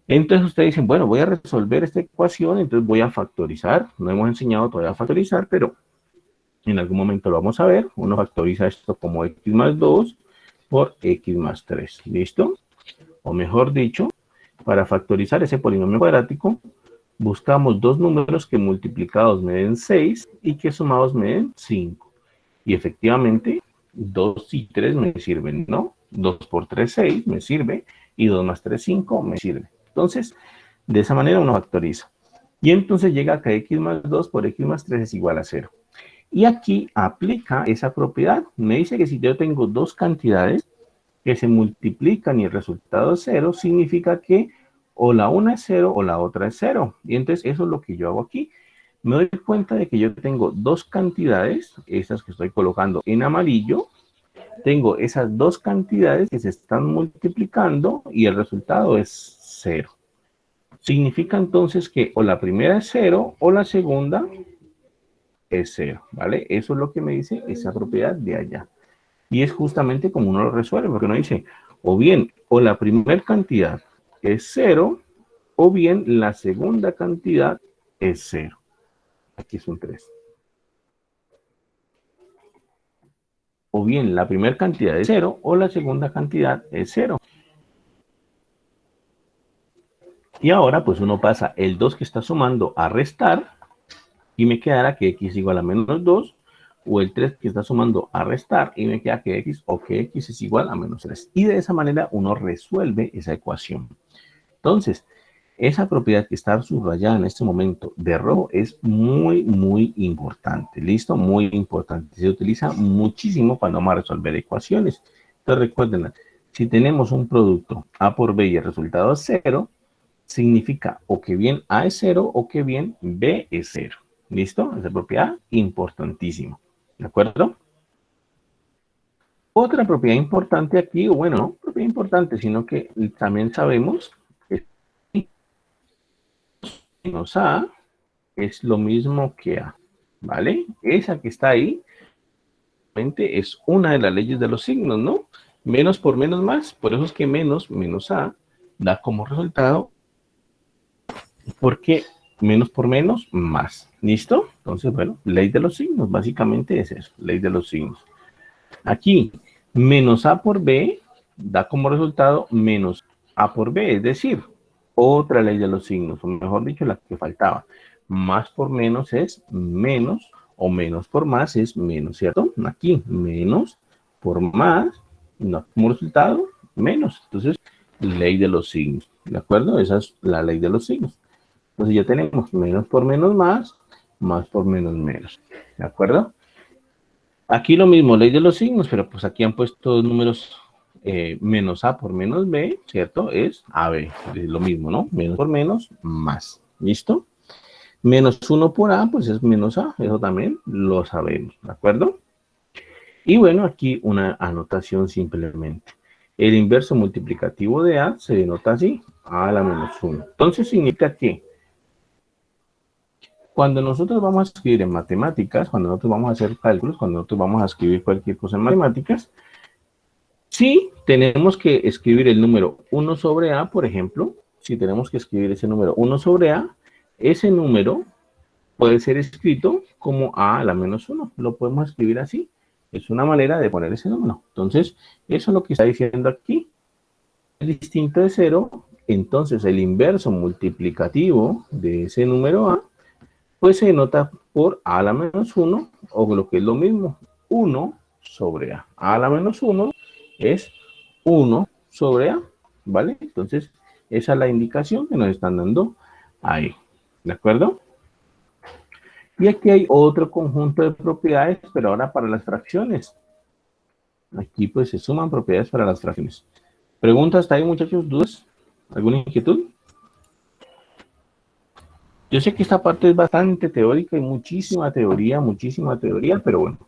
S1: Entonces ustedes dicen, bueno, voy a resolver esta ecuación, entonces voy a factorizar. No hemos enseñado todavía a factorizar, pero en algún momento lo vamos a ver. Uno factoriza esto como x más 2 por x más 3. ¿Listo? O mejor dicho, para factorizar ese polinomio cuadrático, buscamos dos números que multiplicados me den 6 y que sumados me den 5. Y efectivamente, 2 y 3 me sirven, ¿no? 2 por 3, 6 me sirve, y 2 más 3, 5 me sirve. Entonces, de esa manera uno factoriza. Y entonces llega acá x más 2 por x más 3 es igual a 0. Y aquí aplica esa propiedad. Me dice que si yo tengo dos cantidades que se multiplican y el resultado es 0, significa que o la una es 0 o la otra es 0. Y entonces eso es lo que yo hago aquí. Me doy cuenta de que yo tengo dos cantidades, estas que estoy colocando en amarillo. Tengo esas dos cantidades que se están multiplicando y el resultado es 0. Significa entonces que o la primera es 0 o la segunda es 0, ¿vale? Eso es lo que me dice esa propiedad de allá. Y es justamente como uno lo resuelve, porque uno dice, o bien, o la primera cantidad es 0, o bien la segunda cantidad es 0. Aquí es un 3. O bien la primera cantidad es 0 o la segunda cantidad es 0. Y ahora pues uno pasa el 2 que está sumando a restar y me quedará que x es igual a menos 2, o el 3 que está sumando a restar y me queda que x o que x es igual a menos 3. Y de esa manera uno resuelve esa ecuación. Entonces, esa propiedad que está subrayada en este momento de rojo es muy, muy importante. ¿Listo? Muy importante. Se utiliza muchísimo cuando vamos a resolver ecuaciones. Entonces, recuerden, si tenemos un producto A por B y el resultado es 0, significa o que bien A es 0 o que bien B es 0. ¿Listo? Esa propiedad importantísima. ¿De acuerdo? Otra propiedad importante aquí, o bueno, no propiedad importante, sino que también sabemos que menos A es lo mismo que A, ¿vale? Esa que está ahí es una de las leyes de los signos, ¿no? Menos por menos más, por eso es que menos A, da como resultado, porque menos por menos, más. ¿Listo? Entonces, bueno, ley de los signos, básicamente es eso, ley de los signos. Aquí, menos A por B da como resultado menos A por B, es decir, otra ley de los signos, o mejor dicho, la que faltaba. Más por menos es menos, o menos por más es menos, ¿cierto? Aquí, menos por más, no, como resultado, menos. Entonces, ley de los signos, ¿de acuerdo? Esa es la ley de los signos. Entonces ya tenemos menos por menos más por menos menos, ¿de acuerdo? Aquí lo mismo, ley de los signos, pero pues aquí han puesto números menos A por menos B, ¿cierto? Es AB, es lo mismo, ¿no? Menos por menos, más. ¿Listo? Menos 1 por A, pues es menos A, eso también lo sabemos, ¿de acuerdo? Y bueno, aquí una anotación simplemente. El inverso multiplicativo de A se denota así, A a la menos 1. Entonces significa que cuando nosotros vamos a escribir en matemáticas, cuando nosotros vamos a hacer cálculos, cuando nosotros vamos a escribir cualquier cosa en matemáticas, sí tenemos que escribir el número 1 sobre A, por ejemplo, si tenemos que escribir ese número 1 sobre A, ese número puede ser escrito como A a la menos 1. Lo podemos escribir así. Es una manera de poner ese número. Entonces, eso es lo que está diciendo aquí. Es distinto de 0, entonces el inverso multiplicativo de ese número A pues se denota por A a la menos 1, o lo que es lo mismo, 1 sobre A. A a la menos 1 es 1 sobre A, ¿vale? Entonces, esa es la indicación que nos están dando ahí, ¿de acuerdo? Y aquí hay otro conjunto de propiedades, pero ahora para las fracciones. Aquí pues se suman propiedades para las fracciones. ¿Preguntas hasta ahí, muchachos? ¿Dudas? ¿Alguna inquietud? Yo sé que esta parte es bastante teórica y muchísima teoría, pero bueno,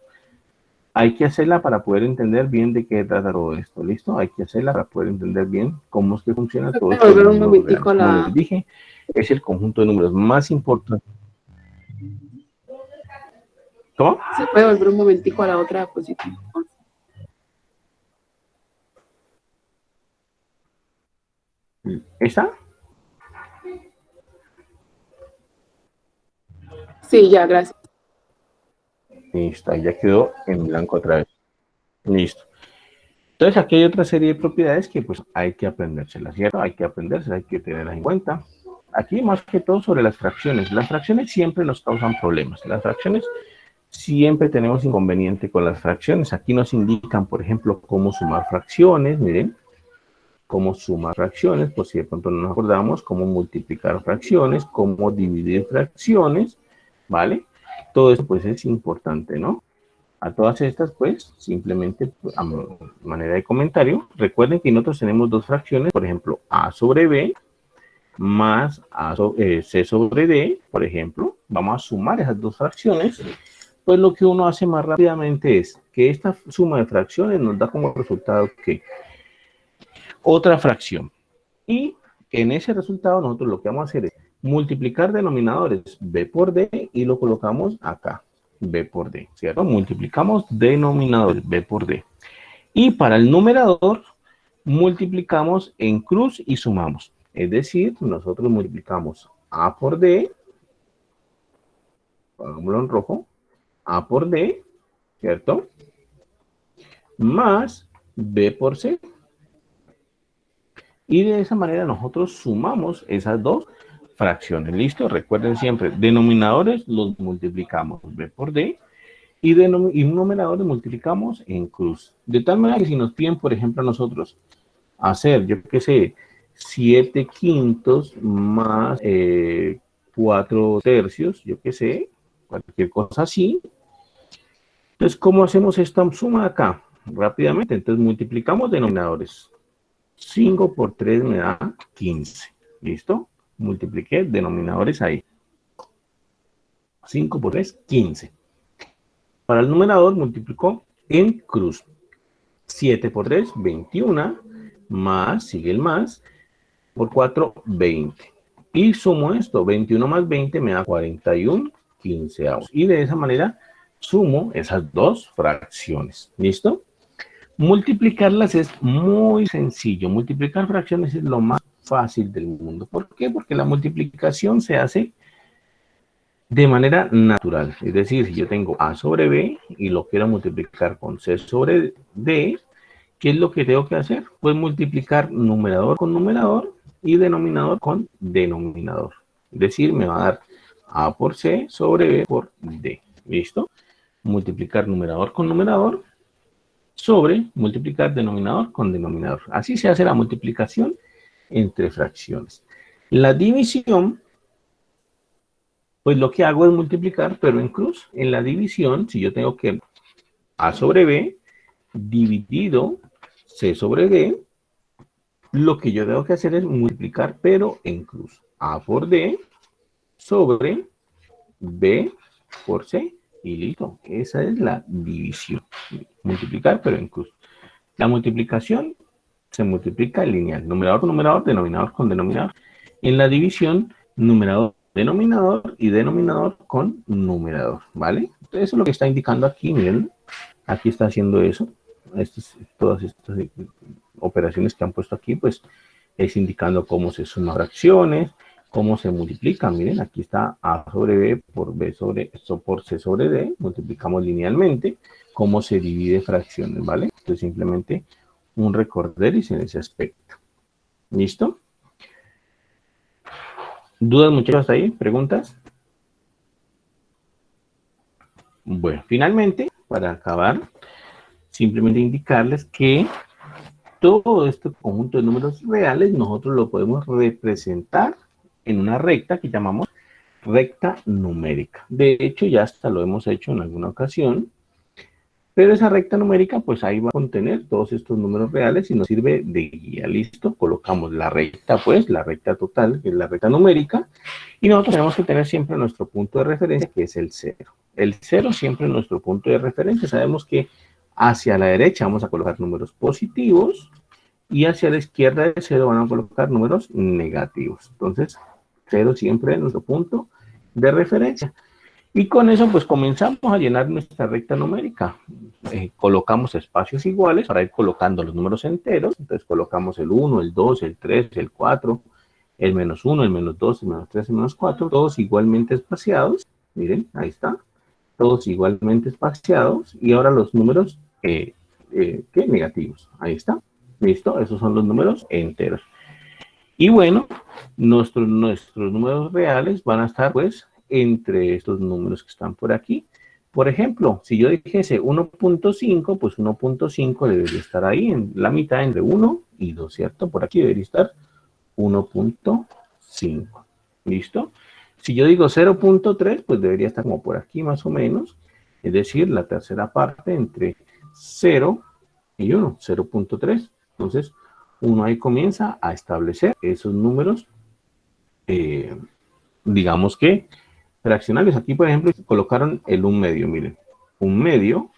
S1: hay que hacerla para poder entender bien de qué trata todo esto, ¿listo? Hay que hacerla para poder entender bien cómo es que funciona
S2: ¿Se
S1: todo
S2: puede
S1: esto en
S2: volver un
S1: números reales.
S2: momentico a
S1: Como les
S2: la...
S1: dije, es el conjunto de números más importante. ¿Cómo?
S2: ¿Se puede volver un momentico a la otra diapositiva?
S1: ¿Esta?
S2: Sí, ya, gracias.
S1: Listo, ahí ya quedó en blanco otra vez. Listo. Entonces aquí hay otra serie de propiedades que pues hay que aprendérselas, ¿cierto? Hay que aprendérselas, hay que tenerlas en cuenta. Aquí más que todo sobre las fracciones. Las fracciones siempre nos causan problemas. Las fracciones siempre tenemos inconveniente con las fracciones. Aquí nos indican, por ejemplo, cómo sumar fracciones, miren, cómo sumar fracciones, por si de pronto no nos acordamos, cómo multiplicar fracciones, cómo dividir fracciones, ¿vale? Todo esto pues es importante, ¿no? A todas estas, pues, simplemente a manera de comentario, recuerden que nosotros tenemos dos fracciones, por ejemplo, a sobre b más c sobre d, por ejemplo, vamos a sumar esas dos fracciones, pues lo que uno hace más rápidamente es que esta suma de fracciones nos da como resultado que otra fracción. Y en ese resultado nosotros lo que vamos a hacer es multiplicar denominadores b por d y lo colocamos acá, b por d, ¿cierto? Multiplicamos denominadores b por d. Y para el numerador multiplicamos en cruz y sumamos. Es decir, nosotros multiplicamos a por d, pongámoslo en rojo, a por d, ¿cierto? Más b por c. Y de esa manera nosotros sumamos esas dos fracciones. ¿Listo? Recuerden siempre, denominadores los multiplicamos b por d y numeradores multiplicamos en cruz. De tal manera que si nos piden, por ejemplo, a nosotros hacer, yo qué sé, 7 quintos más 4 tercios, yo qué sé, cualquier cosa así. Entonces, ¿cómo hacemos esta suma acá? Rápidamente, entonces multiplicamos denominadores. 5 por 3 me da 15. ¿Listo? Multipliqué denominadores ahí. 5 por 3, 15. Para el numerador multiplicó en cruz. 7 por 3, 21. Más, sigue el más. Por 4, 20. Y sumo esto. 21 más 20 me da 41 quinceavos. Y de esa manera sumo esas dos fracciones. ¿Listo? Multiplicarlas es muy sencillo. Multiplicar fracciones es lo más fácil del mundo. ¿Por qué? Porque la multiplicación se hace de manera natural. Es decir, si yo tengo a sobre b y lo quiero multiplicar con c sobre d, ¿qué es lo que tengo que hacer? Pues multiplicar numerador con numerador y denominador con denominador. Es decir, me va a dar a por c sobre b por d. ¿Listo? Multiplicar numerador con numerador sobre multiplicar denominador con denominador. Así se hace la multiplicación entre fracciones. La división, pues lo que hago es multiplicar, pero en cruz. En la división, si yo tengo que a sobre b dividido c sobre d, lo que yo tengo que hacer es multiplicar, pero en cruz. A por d sobre b por c. Y listo. Esa es la división. Multiplicar, pero en cruz. La multiplicación se multiplica lineal, numerador con numerador, denominador con denominador. En la división, numerador, denominador y denominador con numerador, ¿vale? Entonces, eso es lo que está indicando aquí, miren, aquí está haciendo eso. Todas estas operaciones que han puesto aquí, pues es indicando cómo se suman fracciones, cómo se multiplican. Miren, aquí está a sobre b por b sobre esto por c sobre d, multiplicamos linealmente, cómo se divide fracciones, ¿vale? Entonces simplemente un recorderis en ese aspecto. ¿Listo? ¿Dudas, muchachos, hasta ahí? ¿Preguntas? Bueno, finalmente, para acabar, simplemente indicarles que todo este conjunto de números reales nosotros lo podemos representar en una recta que llamamos recta numérica. De hecho, ya hasta lo hemos hecho en alguna ocasión, pero esa recta numérica, pues ahí va a contener todos estos números reales y nos sirve de guía. ¿Listo? Colocamos la recta, pues, la recta total, que es la recta numérica, y nosotros tenemos que tener siempre nuestro punto de referencia, que es el 0. El 0 siempre es nuestro punto de referencia. Sabemos que hacia la derecha vamos a colocar números positivos y hacia la izquierda del 0 van a colocar números negativos. Entonces, 0 siempre es nuestro punto de referencia. Y con eso, pues comenzamos a llenar nuestra recta numérica. Colocamos espacios iguales para ir colocando los números enteros. Entonces, colocamos el 1, el 2, el 3, el 4, el menos 1, el menos 2, el menos 3, el menos 4, todos igualmente espaciados. Miren, ahí está. Todos igualmente espaciados. Y ahora los números ¿qué? Negativos. Ahí está. ¿Listo? Esos son los números enteros. Y bueno, nuestros números reales van a estar, pues, entre estos números que están por aquí. Por ejemplo, si yo dijese 1.5, pues 1.5 debería estar ahí en la mitad entre 1 y 2, ¿cierto? Por aquí debería estar 1.5. ¿Listo? Si yo digo 0.3, pues debería estar como por aquí más o menos. Es decir, la tercera parte entre 0 y 1, 0.3. Entonces, uno ahí comienza a establecer esos números, digamos que fraccionales. Aquí, por ejemplo, colocaron el 1 medio, miren. 1 medio,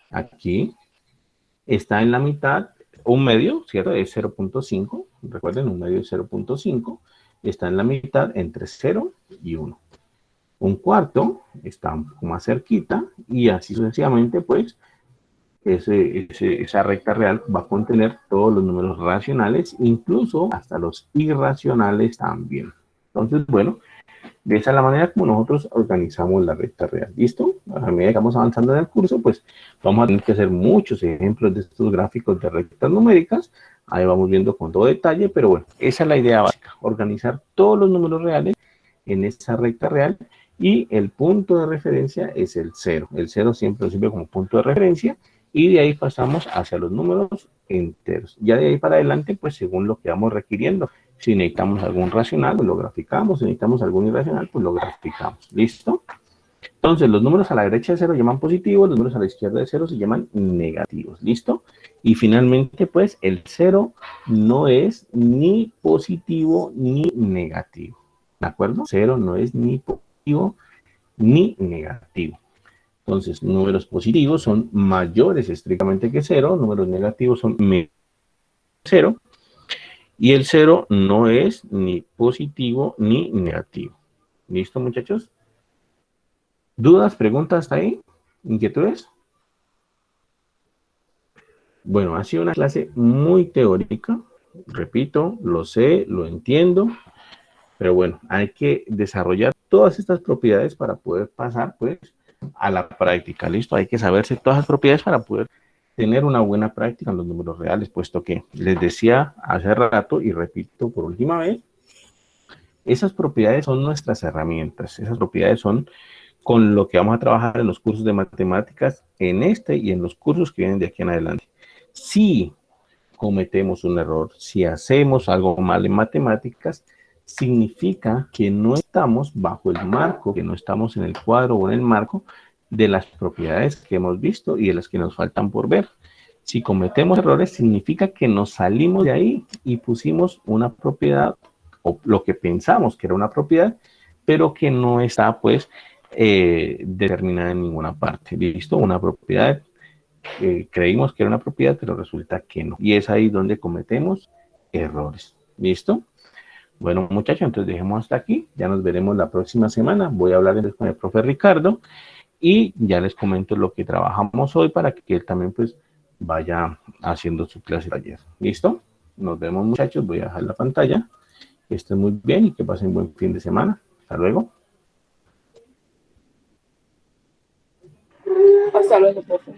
S1: aquí, está en la mitad, 1 medio, ¿cierto? Es 0.5, recuerden, 1 medio es 0.5, está en la mitad entre 0 y 1. Un cuarto está un poco más cerquita y así sucesivamente, pues, esa recta real va a contener todos los números racionales, incluso hasta los irracionales también. Entonces, bueno, de esa es la manera como nosotros organizamos la recta real. ¿Listo? A medida que vamos avanzando en el curso, pues vamos a tener que hacer muchos ejemplos de estos gráficos de rectas numéricas. Ahí vamos viendo con todo detalle, pero bueno, esa es la idea básica, organizar todos los números reales en esa recta real y el punto de referencia es el 0. El 0 siempre sirve como punto de referencia y de ahí pasamos hacia los números enteros. Ya de ahí para adelante, pues según lo que vamos requiriendo. Si necesitamos algún racional, pues lo graficamos. Si necesitamos algún irracional, pues lo graficamos. ¿Listo? Entonces, los números a la derecha de 0 se llaman positivos, los números a la izquierda de 0 se llaman negativos. ¿Listo? Y finalmente, pues, el 0 no es ni positivo ni negativo. ¿De acuerdo? 0 no es ni positivo ni negativo. Entonces, números positivos son mayores estrictamente que 0, números negativos son menores que 0, y el 0 no es ni positivo ni negativo. ¿Listo, muchachos? ¿Dudas, preguntas hasta ahí? ¿Inquietudes? Bueno, ha sido una clase muy teórica, repito, lo sé, lo entiendo, pero bueno, hay que desarrollar todas estas propiedades para poder pasar, pues, a la práctica. ¿Listo? Hay que saberse todas las propiedades para poder tener una buena práctica en los números reales, puesto que les decía hace rato y repito por última vez, esas propiedades son nuestras herramientas, esas propiedades son con lo que vamos a trabajar en los cursos de matemáticas, en este y en los cursos que vienen de aquí en adelante. Si cometemos un error, si hacemos algo mal en matemáticas, significa que no estamos bajo el marco, que no estamos en el cuadro o en el marco de las propiedades que hemos visto y de las que nos faltan por ver. Si cometemos errores, significa que nos salimos de ahí y pusimos una propiedad o lo que pensamos que era una propiedad, pero que no está, pues, determinada en ninguna parte. ¿Listo? Una propiedad, creímos que era una propiedad, pero resulta que no. Y es ahí donde cometemos errores. ¿Listo? Bueno, muchachos, entonces dejemos hasta aquí. Ya nos veremos la próxima semana. Voy a hablar entonces con el profe Ricardo y ya les comento lo que trabajamos hoy para que él también, pues, vaya haciendo su clase de ayer. ¿Listo? Nos vemos, muchachos. Voy a dejar la pantalla. Que estén muy bien y que pasen buen fin de semana. Hasta luego.
S2: Hasta luego, profe.